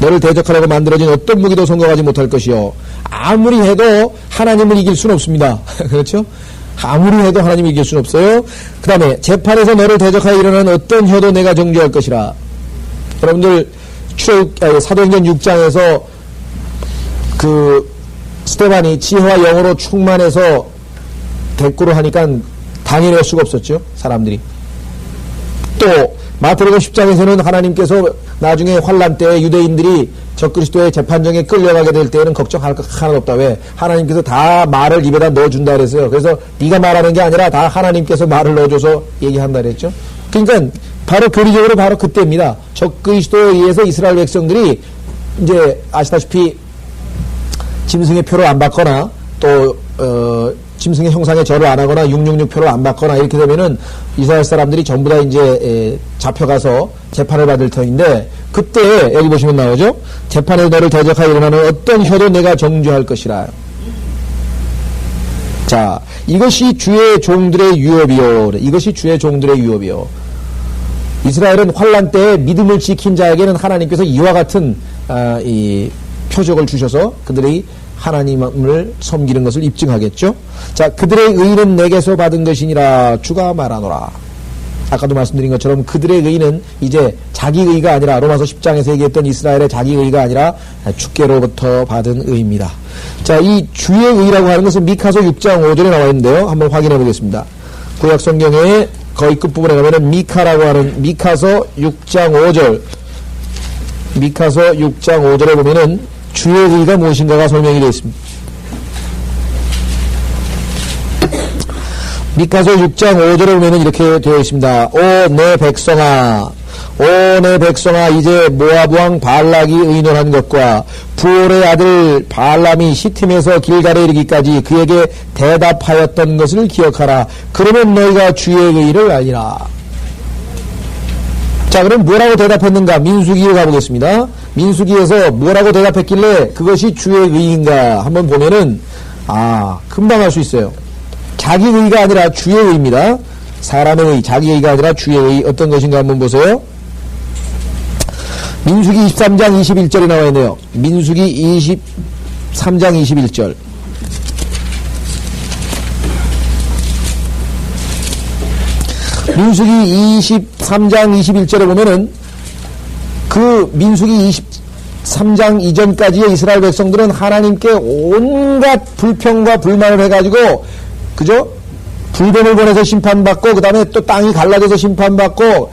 너를 대적하려고 만들어진 어떤 무기도 성공하지 못할 것이요. 아무리 해도 하나님을 이길 수는 없습니다. 그렇죠? 아무리 해도 하나님을 이길 수는 없어요. 그 다음에 재판에서 너를 대적하여 일어나는 어떤 혀도 내가 정죄할 것이라. 여러분들 사도행전 6장에서 그 스테반이 지혜와 영으로 충만해서 대꾸를 하니까 당연히 할 수가 없었죠. 사람들이. 또 마태복음 10장에서는 하나님께서 나중에 환란 때 유대인들이 적그리스도의 재판정에 끌려가게 될 때에는 걱정할 것 하나도 없다. 왜? 하나님께서 다 말을 입에다 넣어준다 그랬어요. 그래서 네가 말하는 게 아니라 다 하나님께서 말을 넣어줘서 얘기한다 그랬죠. 그러니까 바로 교리적으로 바로 그때입니다. 적그리스도에 의해서 이스라엘 백성들이 이제 아시다시피 짐승의 표를 안 받거나 또 짐승의 형상에 절을 안 하거나 666표를 안 받거나 이렇게 되면은 이스라엘 사람들이 전부 다 이제 잡혀가서 재판을 받을 터인데, 그때 여기 보시면 나오죠. 재판에서 너를 대적하여 일어나는 어떤 혀도 내가 정죄할 것이라. 자, 이것이 주의 종들의 유업이요. 이것이 주의 종들의 유업이요. 이스라엘은 환란 때에 믿음을 지킨 자에게는 하나님께서 이와 같은 이 표적을 주셔서 그들이 하나님을 섬기는 것을 입증하겠죠. 자, 그들의 의는 내게서 받은 것이니라 주가 말하노라. 아까도 말씀드린 것처럼 그들의 의는 이제 자기 의가 아니라, 로마서 10장에서 얘기했던 이스라엘의 자기 의가 아니라 주께로부터 받은 의입니다. 자, 이 주의 의라고 하는 것은 미카서 6장 5절에 나와 있는데요. 한번 확인해 보겠습니다. 구약 성경의 거의 끝부분에 가면은 미카라고 하는 미카서 6장 5절, 미카서 6장 5절에 보면은 주의 의가 무엇인가가 설명이 되어 있습니다. 미카서 6장 5절에 보면 이렇게 되어 있습니다. 오 내 백성아, 오 내 백성아, 이제 모압 왕 발락이 의논한 것과 부올의 아들 발람이 시팀에서 길갈에 이르기까지 그에게 대답하였던 것을 기억하라. 그러면 너희가 주의 의를 알리라. 자, 그럼 뭐라고 대답했는가? 민수기로 가보겠습니다. 민수기에서 뭐라고 대답했길래 그것이 주의 의인가 한번 보면은 금방 알 수 있어요. 자기 의가 아니라 주의 의입니다. 사람의 의, 자기 의가 아니라 주의 의. 어떤 것인가 한번 보세요. 민수기 23장 21절이 나와 있네요. 민수기 23장 21절. 민수기 23장 21절에 보면은 그 민수기 23장 이전까지의 이스라엘 백성들은 하나님께 온갖 불평과 불만을 해가지고, 그죠? 불뱀을 보내서 심판받고, 그 다음에 또 땅이 갈라져서 심판받고,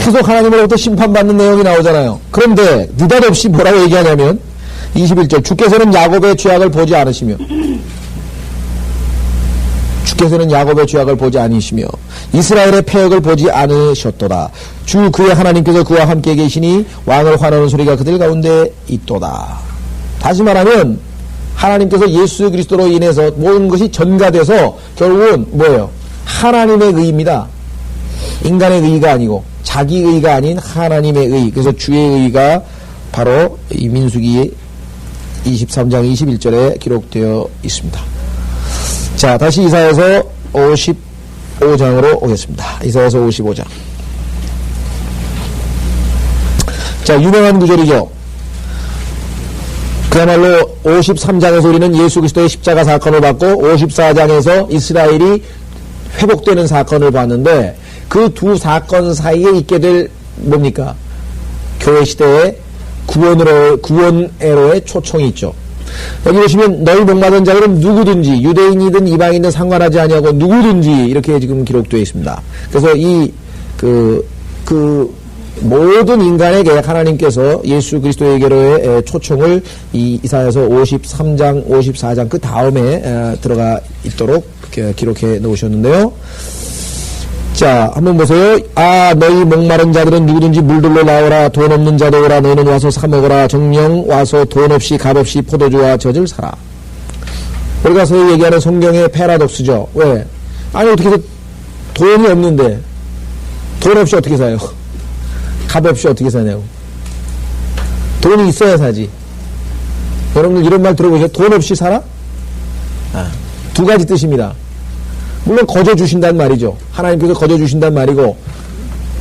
계속 하나님으로부터 심판받는 내용이 나오잖아요. 그런데, 느닷없이 뭐라고 얘기하냐면, 21절, 주께서는 야곱의 죄악을 보지 않으시며, 주께서는 야곱의 죄악을 보지 않으시며 이스라엘의 패역을 보지 않으셨도다. 주 그의 하나님께서 그와 함께 계시니 왕을 환호하는 소리가 그들 가운데 있도다. 다시 말하면 하나님께서 예수 그리스도로 인해서 모든 것이 전가돼서 결국은 뭐예요? 하나님의 의입니다. 인간의 의가 아니고 자기 의가 아닌 하나님의 의. 그래서 주의 의가 바로 이 민수기 23장 21절에 기록되어 있습니다. 자, 다시 이사야서 55장으로 오겠습니다. 이사야서 55장. 자, 유명한 구절이죠. 그야말로 53장에서 우리는 예수 그리스도의 십자가 사건을 받고 54장에서 이스라엘이 회복되는 사건을 봤는데 그 두 사건 사이에 있게 될 뭡니까? 교회 시대의 구원애로의 초청이 있죠. 여기 보시면 너희 목마른 자들은 누구든지 유대인이든 이방인이든 상관하지 아니하고 누구든지 이렇게 지금 기록되어 있습니다. 그래서 모든 인간에게 하나님께서 예수 그리스도에게로의 초청을 이 이사야서 53장, 54장 그 다음에 들어가 있도록 기록해 놓으셨는데요. 자, 한번 보세요. 너희 목마른 자들은 누구든지 물들로 나오라. 돈 없는 자도 오라. 너희는 와서 사 먹어라. 정령 와서 돈 없이 값 없이 포도주와 젖을 사라. 우리가 소위 얘기하는 성경의 패러독스죠. 왜? 아니, 어떻게 해서 돈이 없는데 돈 없이 어떻게 사요? 값 없이 어떻게 사냐고. 돈이 있어야 사지. 여러분들 이런 말 들어보세요. 돈 없이 살아? 두 가지 뜻입니다. 물론 거저 주신다는 말이죠. 하나님께서 거저 주신다는 말이고,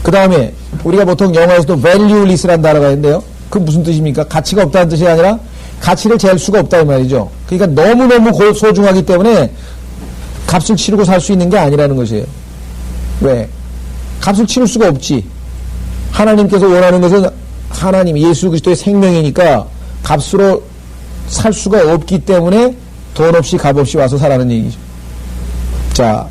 그 다음에 우리가 보통 영어에서도 valueless라는 단어가 있는데요. 그 무슨 뜻입니까? 가치가 없다는 뜻이 아니라 가치를 잴 수가 없다 이 말이죠. 그러니까 너무너무 소중하기 때문에 값을 치르고 살 수 있는 게 아니라는 것이에요. 왜? 값을 치를 수가 없지. 하나님께서 원하는 것은 하나님 예수 그리스도의 생명이니까 값으로 살 수가 없기 때문에 돈 없이 값 없이 와서 살라는 얘기죠. 자,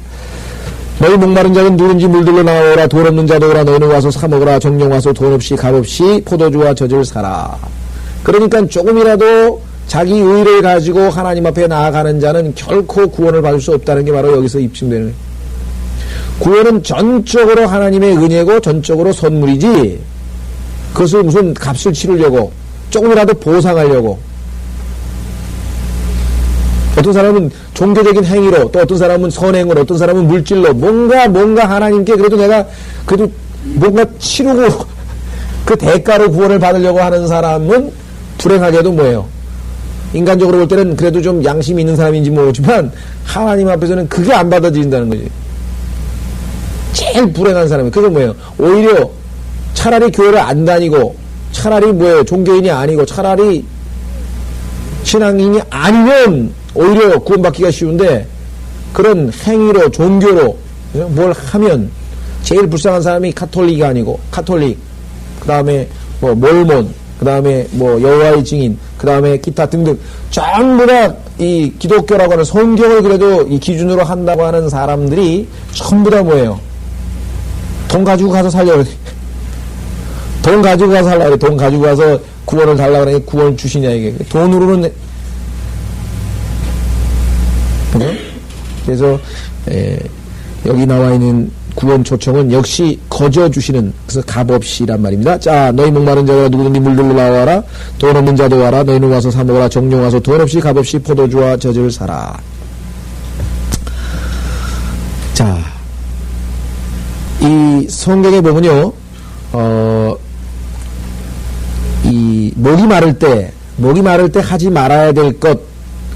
너희 목마른 자는 누군지 물들러 나오라. 돈 없는 자도 오라. 너희는 와서 사 먹으라. 정령 와서 돈 없이 값 없이 포도주와 젖을 사라. 그러니까 조금이라도 자기 의를 가지고 하나님 앞에 나아가는 자는 결코 구원을 받을 수 없다는 게 바로 여기서 입증되는 거예요. 구원은 전적으로 하나님의 은혜고 전적으로 선물이지 그것을 무슨 값을 치르려고 조금이라도 보상하려고 어떤 사람은 종교적인 행위로 또 어떤 사람은 선행으로 어떤 사람은 물질로 뭔가 하나님께 그래도 내가 그래도 뭔가 치르고 그 대가로 구원을 받으려고 하는 사람은 불행하게도 뭐예요? 인간적으로 볼 때는 그래도 좀 양심이 있는 사람인지 모르지만 하나님 앞에서는 그게 안 받아들인다는 거지. 제일 불행한 사람이 그게 뭐예요? 오히려 차라리 교회를 안 다니고 차라리 뭐예요? 종교인이 아니고 차라리 신앙인이 아니면 오히려 구원받기가 쉬운데 그런 행위로 종교로 뭘 하면 제일 불쌍한 사람이 카톨릭이 아니고 카톨릭 그 다음에 뭐 몰몬 그 다음에 뭐 여호와의 증인 그 다음에 기타 등등 전부 다 이 기독교라고 하는 성경을 그래도 이 기준으로 한다고 하는 사람들이 전부 다 뭐예요? 돈 가지고 가서 살려고 그래. 돈 가지고 가서 살려고 그래. 돈 가지고 가서 구원을 달라고 그래. 구원을 주시냐 이게. 돈으로는 그래서 여기 나와 있는 구원 초청은 역시 거저 주시는 그래서 값없이란 말입니다. 자, 너희 목마른 자들아 누구든지 물들러 나와라. 돈 없는 자도 와라. 너희는 와서 사 먹어라. 정령 와서 돈 없이 값없이 포도주와 젖을 사라. 자, 이 성경에 보면요, 이 목이 마를 때 하지 말아야 될 것,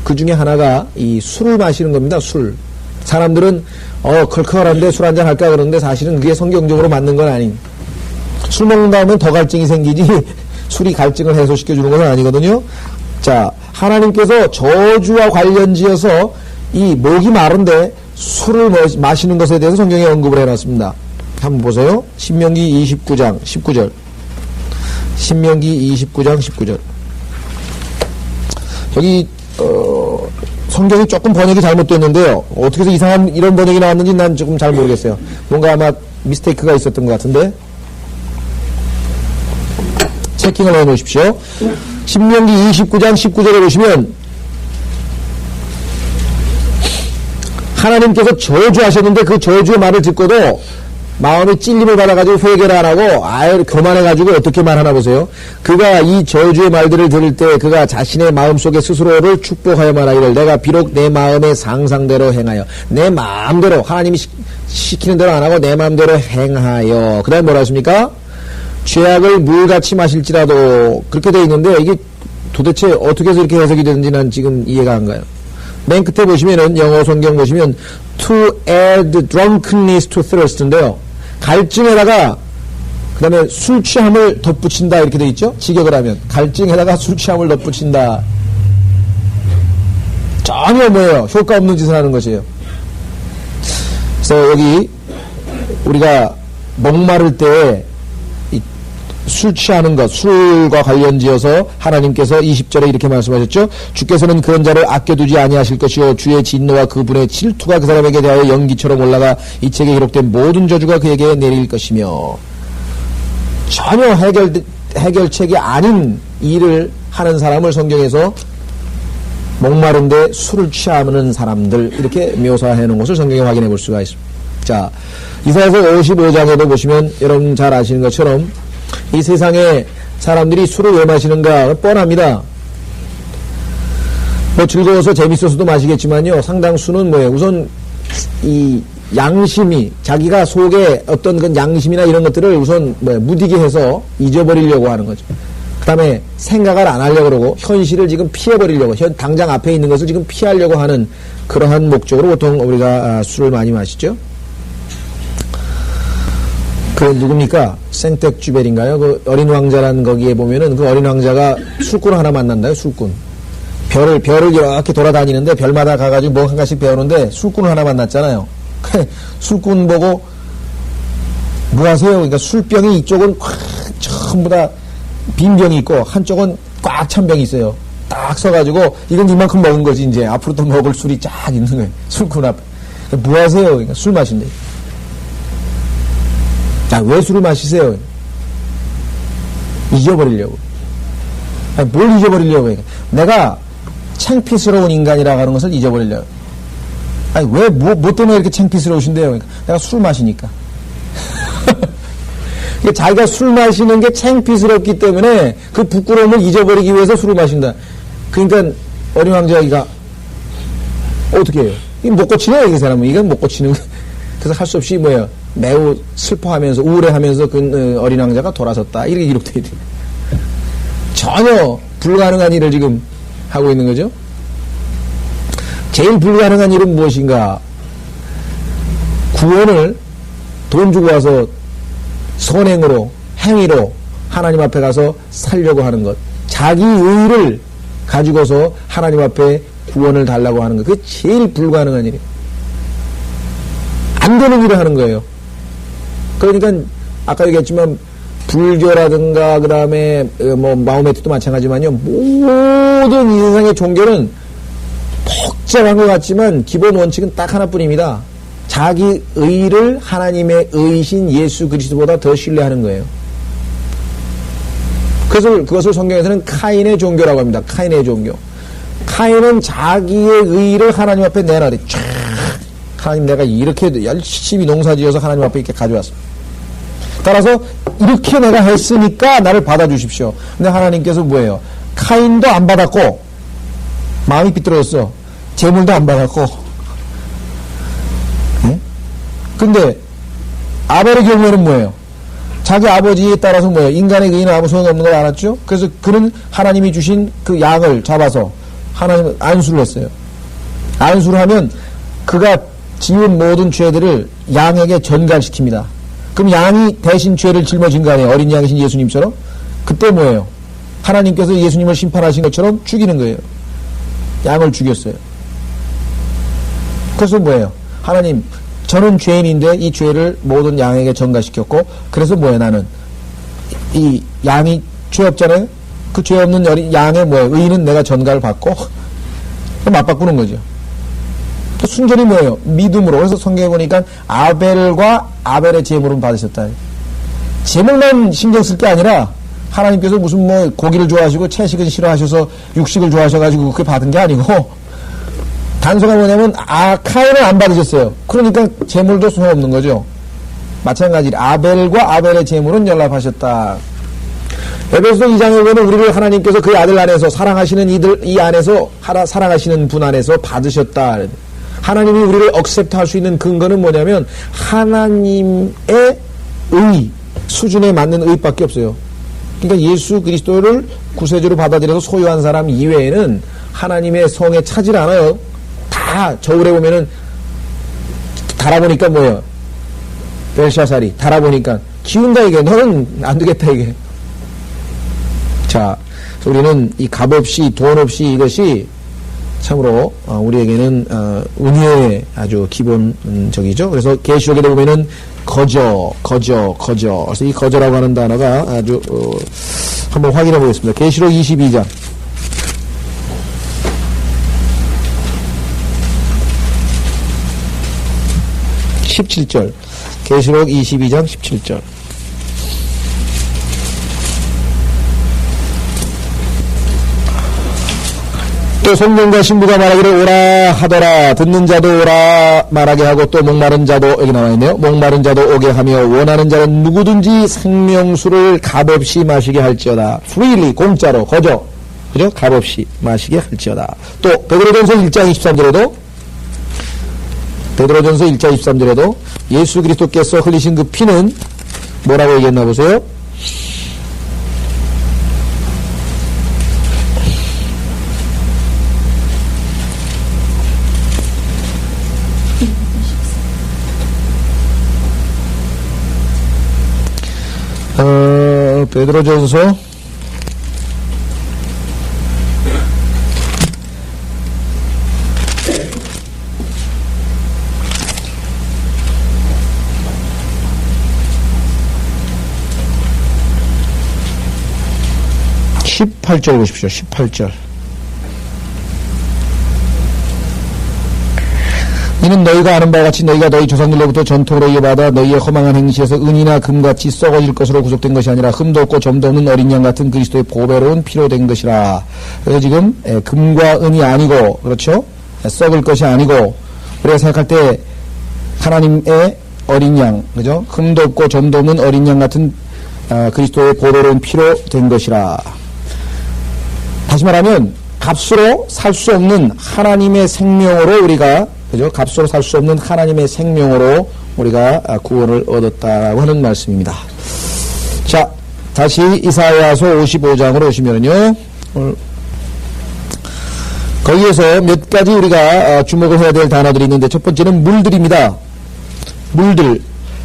그 중에 하나가 이 술을 마시는 겁니다. 술. 사람들은 컬컬한데 술 한잔 할까 그러는데 사실은 그게 성경적으로 맞는 건 아닌. 술 먹는 다음에 더 갈증이 생기지 술이 갈증을 해소시켜 주는 것은 아니거든요. 자, 하나님께서 저주와 관련지어서 이 목이 마른데 술을 마시는 것에 대해서 성경에 언급을 해놨습니다. 한번 보세요. 신명기 29장 19절. 신명기 29장 19절. 여기 성경이 조금 번역이 잘못됐는데요. 어떻게 해서 이상한 이런 번역이 나왔는지 난 조금 잘 모르겠어요. 뭔가 아마 미스테이크가 있었던 것 같은데 체킹을 해 놓으십시오. 신명기 29장 19절에 보시면 하나님께서 저주하셨는데 그 저주의 말을 듣고도 마음에 찔림을 받아가지고 회개를 안 하고 아예 교만해가지고 어떻게 말하나 보세요. 그가 이 저주의 말들을 들을 때 그가 자신의 마음속에 스스로를 축복하여 말하기를 내가 비록 내 마음의 상상대로 행하여 내 마음대로 하나님이 시키는 대로 안 하고 내 마음대로 행하여 그 다음에 뭐라 했습니까? 죄악을 물같이 마실지라도 그렇게 되어 있는데 이게 도대체 어떻게 해서 이렇게 해석이 되는지 난 지금 이해가 안 가요. 맨 끝에 보시면은 영어 성경 보시면 to add drunkenness to thirst인데요. 갈증에다가 그 다음에 술 취함을 덧붙인다 이렇게 돼 있죠. 직역을 하면 갈증에다가 술 취함을 덧붙인다. 전혀 뭐예요? 효과 없는 짓을 하는 것이에요. 그래서 여기 우리가 목마를 때 술 취하는 것, 술과 관련지어서 하나님께서 20절에 이렇게 말씀하셨죠. 주께서는 그런 자를 아껴두지 아니하실 것이요 주의 진노와 그분의 질투가 그 사람에게 대하여 연기처럼 올라가 이 책에 기록된 모든 저주가 그에게 내릴 것이며 전혀 해결책이 아닌 일을 하는 사람을 성경에서 목마른데 술을 취하는 사람들 이렇게 묘사해 놓은 것을 성경에 확인해 볼 수가 있습니다. 자, 이사야서 55장에도 보시면 여러분 잘 아시는 것처럼 이 세상에 사람들이 술을 왜 마시는가 뻔합니다. 뭐 즐거워서 재밌어서도 마시겠지만요. 상당수는 뭐예요? 우선 이 양심이 자기가 속에 어떤 그 양심이나 이런 것들을 우선 무디게 해서 잊어버리려고 하는 거죠. 그 다음에 생각을 안 하려고 그러고 현실을 지금 피해버리려고 당장 앞에 있는 것을 지금 피하려고 하는 그러한 목적으로 보통 우리가 술을 많이 마시죠. 그 누굽니까? 생텍쥐벨인가요? 그 어린 왕자라는 거기에 보면은 그 어린 왕자가 술꾼 하나 만난다요. 술꾼. 별을 이렇게 돌아다니는데 별마다 가가지고 뭐 한 가지씩 배우는데 술꾼을 하나 만났잖아요. 술꾼 보고 뭐 하세요? 그러니까 술병이 이쪽은 전부 다 빈 병이 있고 한쪽은 꽉 찬 병이 있어요. 딱 서가지고 이건 이만큼 먹은 거지 이제 앞으로 또 먹을 술이 쫙 있는 거예요. 술꾼 앞에. 뭐 하세요? 그러니까 술 마신대. 자, 왜 술을 마시세요? 잊어버리려고. 아니, 뭘 잊어버리려고 해? 내가 창피스러운 인간이라고 하는 것을 잊어버리려고. 아니, 왜, 뭐 때문에 이렇게 창피스러우신데요? 그러니까 내가 술 마시니까. 자기가 술 마시는 게 창피스럽기 때문에 그 부끄러움을 잊어버리기 위해서 술을 마신다. 그러니까 어린 왕자가 어떻게 해요? 이게 못 고치네, 이 사람은. 이건 못 고치는 거. 그래서 할 수 없이 뭐예요? 매우 슬퍼하면서 우울해하면서 그 어린 왕자가 돌아섰다. 이렇게 기록되어 있대요. 전혀 불가능한 일을 지금 하고 있는 거죠. 제일 불가능한 일은 무엇인가? 구원을 돈 주고 와서 선행으로 행위로 하나님 앞에 가서 살려고 하는 것. 자기 의를 가지고서 하나님 앞에 구원을 달라고 하는 것. 그게 제일 불가능한 일이에요. 안 되는 일을 하는 거예요. 그러니까 아까 얘기했지만 불교라든가 그 다음에 뭐 마호메트도 마찬가지지만요. 모든 이 세상의 종교는 복잡한 것 같지만 기본 원칙은 딱 하나뿐입니다. 자기 의를 하나님의 의신 예수 그리스도보다 더 신뢰하는 거예요. 그것을 성경에서는 카인의 종교라고 합니다. 카인의 종교. 카인은 자기의 의를 하나님 앞에 내놔대. 쫙 하나님 내가 이렇게 열심히 농사지어서 하나님 앞에 이렇게 가져왔습니다. 따라서 이렇게 내가 했으니까 나를 받아주십시오. 근데 하나님께서 뭐예요? 카인도 안 받았고 마음이 삐뚤어졌어. 재물도 안 받았고. 네? 근데 아벨의 경우에는 뭐예요? 자기 아버지에 따라서 뭐예요? 인간의 의인은 아무 소용없는 걸 알았죠? 그래서 그는 하나님이 주신 그 양을 잡아서 하나님 안수를 했어요. 안수를 하면 그가 지은 모든 죄들을 양에게 전갈시킵니다. 그럼 양이 대신 죄를 짊어진 거 아니에요? 어린 양이신 예수님처럼? 그때 뭐예요? 하나님께서 예수님을 심판하신 것처럼 죽이는 거예요. 양을 죽였어요. 그래서 뭐예요? 하나님, 저는 죄인인데 이 죄를 모든 양에게 전가시켰고, 그래서 뭐예요? 나는 이 양이 죄 없잖아요. 그 죄 없는 양의 뭐예요? 의인은 내가 전가를 받고 맞바꾸는 거죠. 또 순전히 뭐예요? 믿음으로. 그래서 성경에 보니까 아벨과 아벨의 제물은 받으셨다. 제물만 신경 쓸 게 아니라 하나님께서 무슨 뭐 고기를 좋아하시고 채식은 싫어하셔서 육식을 좋아하셔가지고 그렇게 받은 게 아니고 단서가 뭐냐면 카인은 안 받으셨어요. 그러니까 제물도 소용없는 거죠. 마찬가지로 아벨과 아벨의 제물은 연락하셨다. 에베소서 2장에 보면 우리를 하나님께서 그 아들 안에서 사랑하시는 이 안에서 사랑하시는 분 안에서 받으셨다. 하나님이 우리를 억셉트할 수 있는 근거는 뭐냐면 하나님의 의 수준에 맞는 의밖에 없어요. 그러니까 예수 그리스도를 구세주로 받아들여서 소유한 사람 이외에는 하나님의 성에 차질 않아요. 다 저울에 보면은 달아보니까 뭐예요? 벨샤살이 달아보니까 기운다 이게. 너는 안 되겠다 이게. 자, 우리는 이 값 없이 돈 없이 이것이 참으로 우리에게는 은혜의 아주 기본적이죠. 그래서 계시록에 보면은 거저. 그래서 이 거저라고 하는 단어가 아주 한번 확인해 보겠습니다. 계시록 22장. 17절. 계시록 22장 17절. 또 성령과 신부가 말하기를 오라 하더라. 듣는 자도 오라 말하게 하고 또 목마른 자도 여기 나와 있네요. 목마른 자도 오게 하며 원하는 자는 누구든지 생명수를 값없이 마시게 할지어다. freely 공짜로 거저 그죠? 값없이 마시게 할지어다. 또 베드로전서 1장 23절에도 베드로전서 1장 23절에도 예수 그리스도께서 흘리신 그 피는 뭐라고 얘기했나 보세요. 베드로전서 18절 보십시오. 18절. 이는 너희가 아는 바와 같이 너희가 너희 조상들로부터 전통으로 이어받아 너희의 허망한 행실에서 은이나 금같이 썩어질 것으로 구속된 것이 아니라 흠도 없고 점도 없는 어린 양 같은 그리스도의 보배로운 피로 된 것이라. 그래서 지금 금과 은이 아니고 그렇죠? 썩을 것이 아니고 우리가 생각할 때 하나님의 어린 양 그죠? 흠도 없고 점도 없는 어린 양 같은 그리스도의 보배로운 피로 된 것이라. 다시 말하면 값으로 살 수 없는 하나님의 생명으로 우리가 그죠? 값으로 살 수 없는 하나님의 생명으로 우리가 구원을 얻었다라고 하는 말씀입니다. 자, 다시 이사야서 55장으로 오시면요. 거기에서 몇 가지 우리가 주목을 해야 될 단어들이 있는데 첫 번째는 물들입니다. 물들.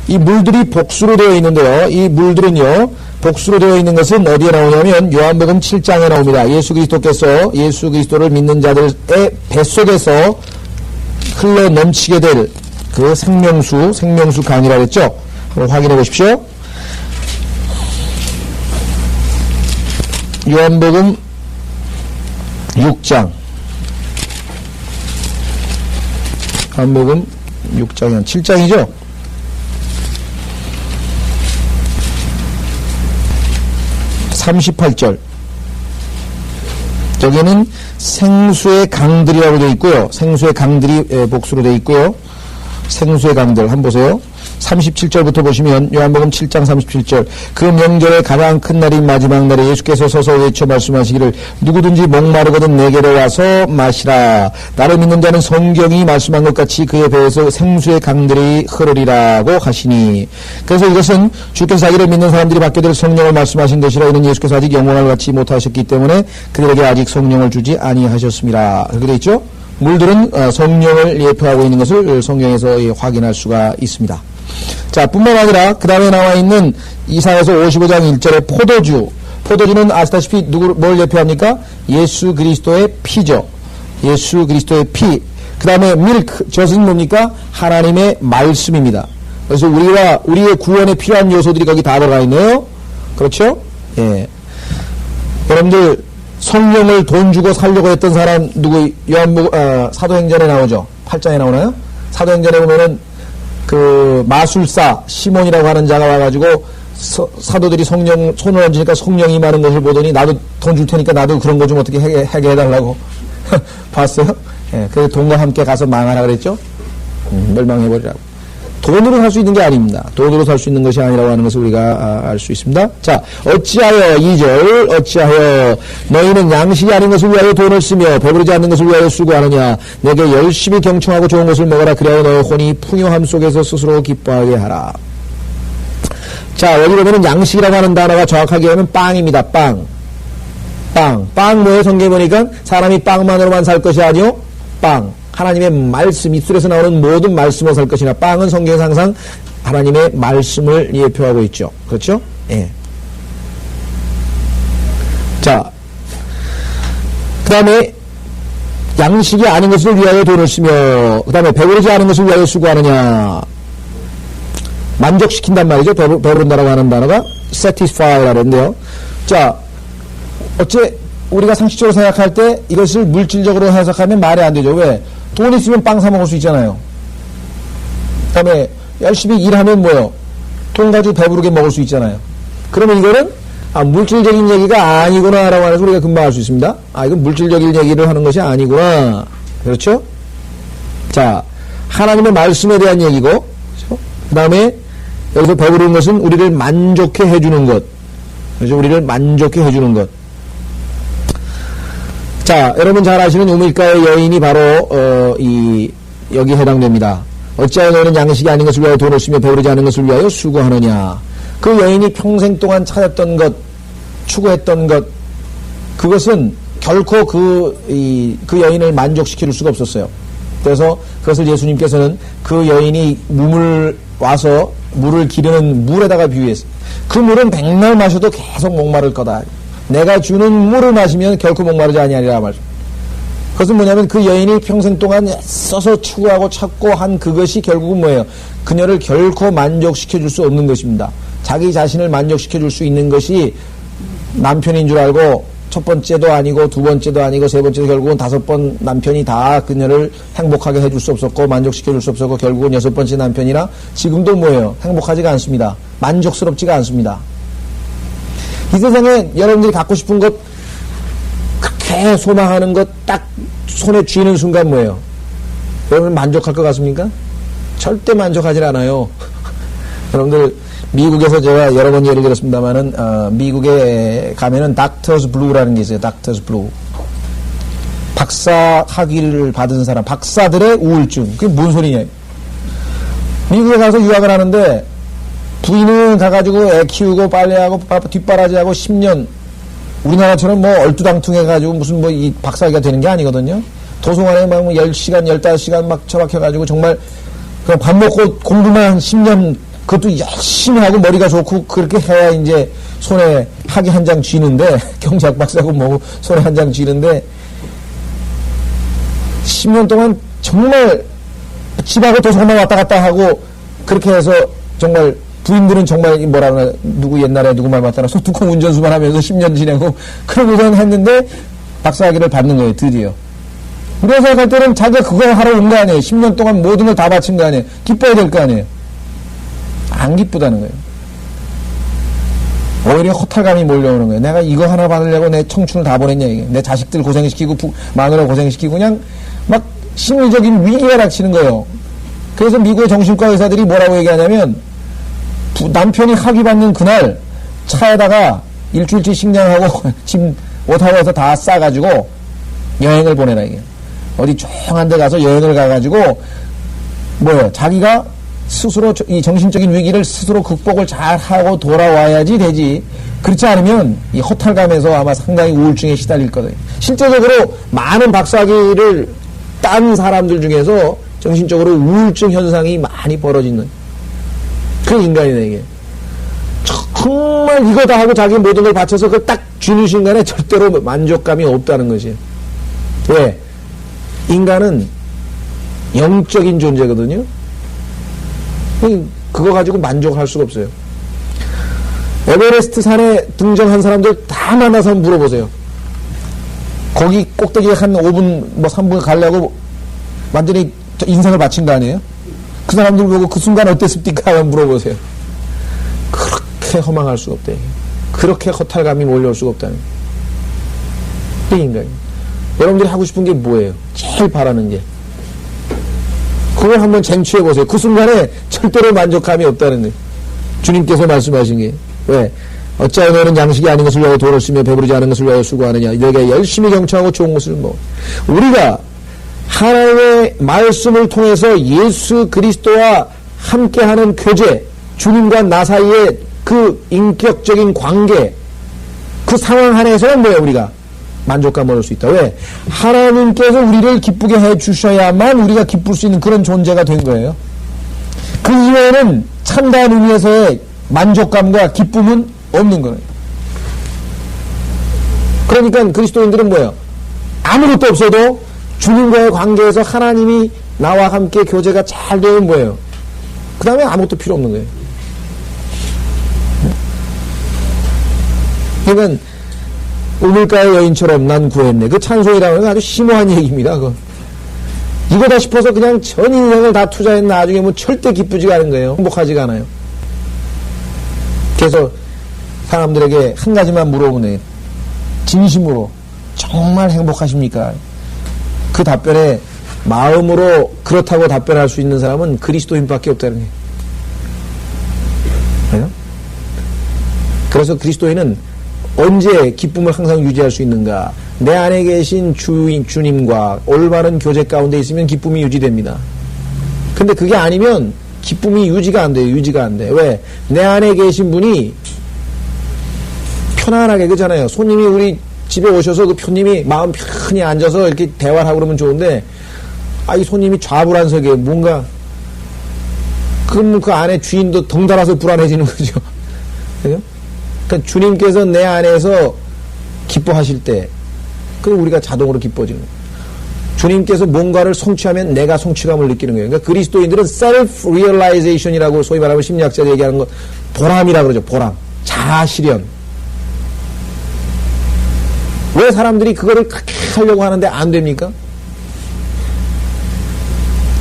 이 물들이 복수로 되어 있는데요. 이 물들은요. 복수로 되어 있는 것은 어디에 나오냐면 요한복음 7장에 나옵니다. 예수 그리스도께서 예수 그리스도를 믿는 자들의 뱃속에서 흘러 넘치게 될 그 생명수 강이라 그랬죠. 한번 확인해 보십시오. 요한복음 6장 요한복음 6장이 7장이죠. 38절. 저기는 생수의 강들이라고 되어 있고요. 생수의 강들이 복수로 되어 있고요. 생수의 강들 한번 보세요. 37절부터 보시면 요한복음 7장 37절. 그 명절의 가장 큰 날인 마지막 날에 예수께서 서서 외쳐 말씀하시기를 누구든지 목마르거든 내게로 와서 마시라. 나를 믿는 자는 성경이 말씀한 것 같이 그의 배에서 생수의 강들이 흐르리라고 하시니. 그래서 이것은 주께서 자기를 믿는 사람들이 받게 될 성령을 말씀하신 것이라. 이는 예수께서 아직 영광을 갖지 못하셨기 때문에 그들에게 아직 성령을 주지 아니하셨습니다. 그렇게 되어 있죠. 물들은 성령을 예표하고 있는 것을 성경에서 확인할 수가 있습니다. 자, 뿐만 아니라 그 다음에 나와 있는 이사야서 55장 1절에 포도주는 아시다시피 뭘 예표합니까? 예수 그리스도의 피죠. 예수 그리스도의 피. 그 다음에 밀크, 젖은 뭡니까? 하나님의 말씀입니다. 그래서 우리의 구원에 필요한 요소들이 거기 다 들어가 있네요. 그렇죠? 예. 여러분들 성령을 돈 주고 살려고 했던 사람 누구 사도행전에 나오죠? 8장에 나오나요? 사도행전에 보면은 그 마술사 시몬이라고 하는 자가 와가지고 사도들이 성령 손을 얹으니까 성령이 많은 것을 보더니 나도 돈 줄 테니까 나도 그런 거 좀 어떻게 하게 해달라고 봤어요? 예, 그래서 돈과 함께 가서 망하라 그랬죠? 멸망해버리라고. 돈으로 살 수 있는 게 아닙니다. 돈으로 살 수 있는 것이 아니라고 하는 것을 우리가 알 수 있습니다. 자, 어찌하여 2절 어찌하여 너희는 양식이 아닌 것을 위하여 돈을 쓰며 배부르지 않는 것을 위하여 수고하느냐. 내게 열심히 경청하고 좋은 것을 먹어라. 그래야 너의 혼이 풍요함 속에서 스스로 기뻐하게 하라. 자, 여기 보면은 양식이라고 하는 단어가 정확하게 하면 빵입니다. 빵 뭐예요? 성경에 보니까 사람이 빵만으로만 살 것이 아니요 빵, 하나님의 말씀, 입술에서 나오는 모든 말씀으로 살 것이나. 빵은 성경에서 항상 하나님의 말씀을 예표하고 있죠. 그렇죠? 예. 자, 그 다음에 양식이 아닌 것을 위하여 돈을 쓰며, 그 다음에 배부르지 않은 것을 위하여 수고하느냐. 만족시킨단 말이죠. 배부른다라고 하는 단어가 satisfy라고 했는데요. 자, 어째 우리가 상식적으로 생각할 때 이것을 물질적으로 해석하면 말이 안 되죠. 왜? 돈 있으면 빵 사 먹을 수 있잖아요. 그 다음에 열심히 일하면 뭐요? 돈 가지고 배부르게 먹을 수 있잖아요. 그러면 이거는 물질적인 얘기가 아니구나라고 하는 우리가 금방 알 수 있습니다. 이건 물질적인 얘기를 하는 것이 아니구나. 그렇죠? 자, 하나님의 말씀에 대한 얘기고, 그렇죠? 그 다음에 여기서 배부른 것은 우리를 만족해 해주는 것. 그렇죠? 우리를 만족해 해주는 것. 자, 여러분 잘 아시는 우물가의 여인이 바로 여기 해당됩니다. 어찌하여 너희는 양식이 아닌 것을 위하여 돈을 쓰며 배부르지 않은 것을 위하여 수고하느냐. 그 여인이 평생 동안 찾았던 것, 추구했던 것, 그것은 결코 그 여인을 만족시킬 수가 없었어요. 그래서 그것을 예수님께서는 그 여인이 와서 물을 기르는 물에다가 비유했어요. 그 물은 백날 마셔도 계속 목마를 거다. 내가 주는 물을 마시면 결코 목마르지 아니하리라 말씀. 그것은 뭐냐면 그 여인이 평생 동안 애써서 추구하고 찾고 한 그것이 결국은 뭐예요? 그녀를 결코 만족시켜 줄 수 없는 것입니다. 자기 자신을 만족시켜 줄 수 있는 것이 남편인 줄 알고 첫 번째도 아니고 두 번째도 아니고 세 번째도 결국은 5번 남편이 다 그녀를 행복하게 해줄 수 없었고 만족시켜 줄 수 없었고 결국은 6번째 남편이나 지금도 뭐예요? 행복하지가 않습니다. 만족스럽지가 않습니다. 이 세상에 여러분들이 갖고 싶은 것, 그렇게 소망하는 것 딱 손에 쥐는 순간 뭐예요? 여러분 만족할 것 같습니까? 절대 만족하지 않아요. 여러분들 미국에서 제가 여러 번 예를 들었습니다만은 미국에 가면은 닥터스 블루라는 게 있어요. 닥터스 블루. 박사 학위를 받은 사람, 박사들의 우울증. 그게 뭔 소리냐? 미국에 가서 유학을 하는데 부인은 가가지고 애 키우고 빨래하고 뒷바라지하고 10년 우리나라처럼 뭐 얼두당퉁해가지고 무슨 뭐 이 박사학위가 되는 게 아니거든요. 도서관에 막 10시간, 15시간 막 처박혀가지고 정말 그냥 밥 먹고 공부만 10년 그것도 열심히 하고 머리가 좋고 그렇게 해야 이제 손에 학위 한 장 쥐는데 경제학 박사고 뭐 손에 한 장 쥐는데 10년 동안 정말 집하고 도서관만 왔다 갔다 하고 그렇게 해서 정말 부인들은 정말 뭐라 그러나 누구 옛날에 누구 말 맞다나 소뚜껑 운전수만 하면서 10년 지내고 그러고선 했는데 박사학위를 받는 거예요. 드디어. 우리가 생각할 때는 자기가 그거 하러 온 거 아니에요. 10년 동안 모든 걸 다 바친 거 아니에요. 기뻐야 될 거 아니에요. 안 기쁘다는 거예요. 오히려 허탈감이 몰려오는 거예요. 내가 이거 하나 받으려고 내 청춘을 다 보냈냐 이게. 내 자식들 고생시키고 마누라 고생시키고 그냥 막 심리적인 위기가 닥치는 거예요. 그래서 미국의 정신과 의사들이 뭐라고 얘기하냐면 남편이 학위 받는 그날 차에다가 일주일치 식량하고 짐 옷하고서 다 싸가지고 여행을 보내라 이게. 어디 조용한 데 가서 여행을 가가지고 뭐예요? 자기가 스스로 이 정신적인 위기를 스스로 극복을 잘 하고 돌아와야지 되지. 그렇지 않으면 이 허탈감에서 아마 상당히 우울증에 시달릴 거예요. 실제적으로 많은 박사학위를 딴 사람들 중에서 정신적으로 우울증 현상이 많이 벌어지는 그 인간이네 이게. 정말 이거 다 하고 자기 모든 걸 바쳐서 그걸 딱 쥐는 순간에 절대로 만족감이 없다는 것이에요. 왜? 인간은 영적인 존재거든요. 그거 가지고 만족할 수가 없어요. 에베레스트 산에 등정한 사람들 다 만나서 한번 물어보세요. 거기 꼭대기에 한 5분, 3분 가려고 완전히 인생을 바친 거 아니에요? 그 사람들 보고 그 순간 어땠습니까? 한번 물어보세요. 그렇게 허망할 수가 없대. 그렇게 허탈감이 몰려올 수가 없다는 거예요. 여러분들이 하고 싶은 게 뭐예요? 제일 바라는 게. 그걸 한번 쟁취해보세요. 그 순간에 절대로 만족감이 없다는 거예요. 주님께서 말씀하신 게. 왜? 어찌하여 너는 양식이 아닌 것을 위하여 돈을 쓰며 배부르지 않은 것을 위하여 수고하느냐. 너에게 열심히 경청하고 좋은 것을 먹어. 우리가 하나님의 말씀을 통해서 예수 그리스도와 함께하는 교제, 주님과 나 사이의 그 인격적인 관계, 그 상황 안에서는 뭐예요? 우리가 만족감을 얻을 수 있다. 왜? 하나님께서 우리를 기쁘게 해 주셔야만 우리가 기쁠 수 있는 그런 존재가 된 거예요. 그 이외에는 참다한 의미에서의 만족감과 기쁨은 없는 거예요. 그러니까 그리스도인들은 뭐예요? 아무것도 없어도 주님과의 관계에서 하나님이 나와 함께 교제가 잘 되면 뭐예요? 그 다음에 아무것도 필요 없는 거예요. 그러니까 우물가의 여인처럼 난 구했네. 그 찬송이라는 건 아주 심오한 얘기입니다. 이거다 싶어서 그냥 전 인생을 다 투자했는 나중에 뭐 절대 기쁘지가 않은 거예요. 행복하지가 않아요. 그래서 사람들에게 한 가지만 물어보네. 진심으로 정말 행복하십니까? 그 답변에 마음으로 그렇다고 답변할 수 있는 사람은 그리스도인밖에 없다는 거예요. 네? 그래서 그리스도인은 언제 기쁨을 항상 유지할 수 있는가? 내 안에 계신 주님과 올바른 교제 가운데 있으면 기쁨이 유지됩니다. 근데 그게 아니면 기쁨이 유지가 안 돼요. 유지가 안 돼. 왜? 내 안에 계신 분이 편안하게, 그잖아요. 손님이 우리 집에 오셔서 그 손님이 마음 편히 앉아서 이렇게 대화를 하고 그러면 좋은데, 이 손님이 좌불안석이에요. 뭔가, 그럼 그 안에 주인도 덩달아서 불안해지는 거죠. 그죠? 그러니까 주님께서 내 안에서 기뻐하실 때, 그럼 우리가 자동으로 기뻐지는 거예요. 주님께서 뭔가를 성취하면 내가 성취감을 느끼는 거예요. 그러니까 그리스도인들은 self-realization이라고 소위 말하면 심리학자들이 얘기하는 거, 보람이라고 그러죠. 보람. 자아실현. 왜 사람들이 그거를 그렇게 하려고 하는데 안 됩니까?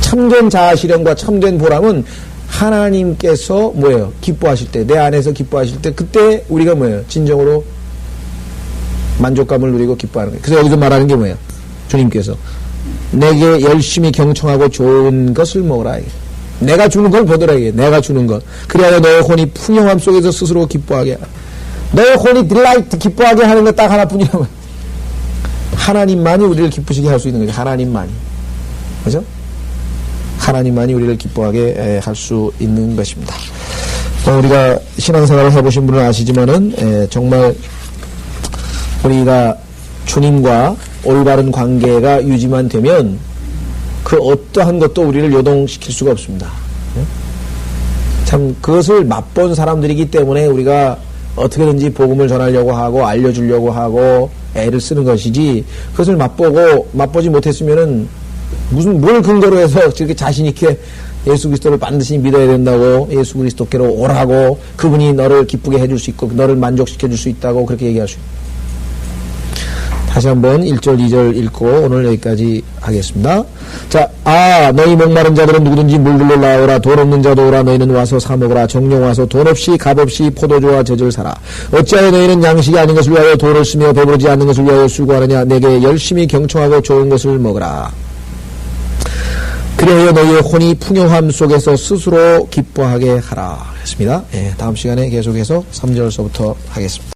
참된 자아실현과 참된 보람은 하나님께서 뭐예요? 기뻐하실 때, 내 안에서 기뻐하실 때, 그때 우리가 뭐예요? 진정으로 만족감을 누리고 기뻐하는 거예요. 그래서 여기서 말하는 게 뭐예요? 주님께서 내게 열심히 경청하고 좋은 것을 먹으라. 내가 주는 걸 보더라. 내가 주는 것. 그래야 너의 혼이 풍요함 속에서 스스로 기뻐하게 하라. 너의 혼이 딜라이트 기뻐하게 하는 것 딱 하나뿐이라고. 하나님만이 우리를 기쁘시게 할 수 있는 거죠. 하나님만이. 그죠? 하나님만이 우리를 기뻐하게 할 수 있는 것입니다. 우리가 신앙생활을 해보신 분은 아시지만은 정말 우리가 주님과 올바른 관계가 유지만 되면 그 어떠한 것도 우리를 요동시킬 수가 없습니다. 참 그것을 맛본 사람들이기 때문에 우리가 어떻게든지 복음을 전하려고 하고 알려주려고 하고 애를 쓰는 것이지, 그것을 맛보지 못했으면은 뭘 근거로 해서 저렇게 자신있게 예수 그리스도를 반드시 믿어야 된다고, 예수 그리스도께로 오라고, 그분이 너를 기쁘게 해줄 수 있고 너를 만족시켜줄 수 있다고 그렇게 얘기할 수 있습니다. 다시 한번 1절 2절 읽고 오늘 여기까지 하겠습니다. 자, 너희 목마른 자들은 누구든지 물들러 나오라. 돈 없는 자도 오라. 너희는 와서 사 먹으라. 정령 와서 돈 없이 값 없이 포도주와 젖을 사라. 어찌하여 너희는 양식이 아닌 것을 위하여 돈을 쓰며 배부르지 않는 것을 위하여 수고하느냐. 내게 열심히 경청하고 좋은 것을 먹으라. 그래야 너희의 혼이 풍요함 속에서 스스로 기뻐하게 하라. 했습니다. 다음 시간에 계속해서 3절서부터 하겠습니다.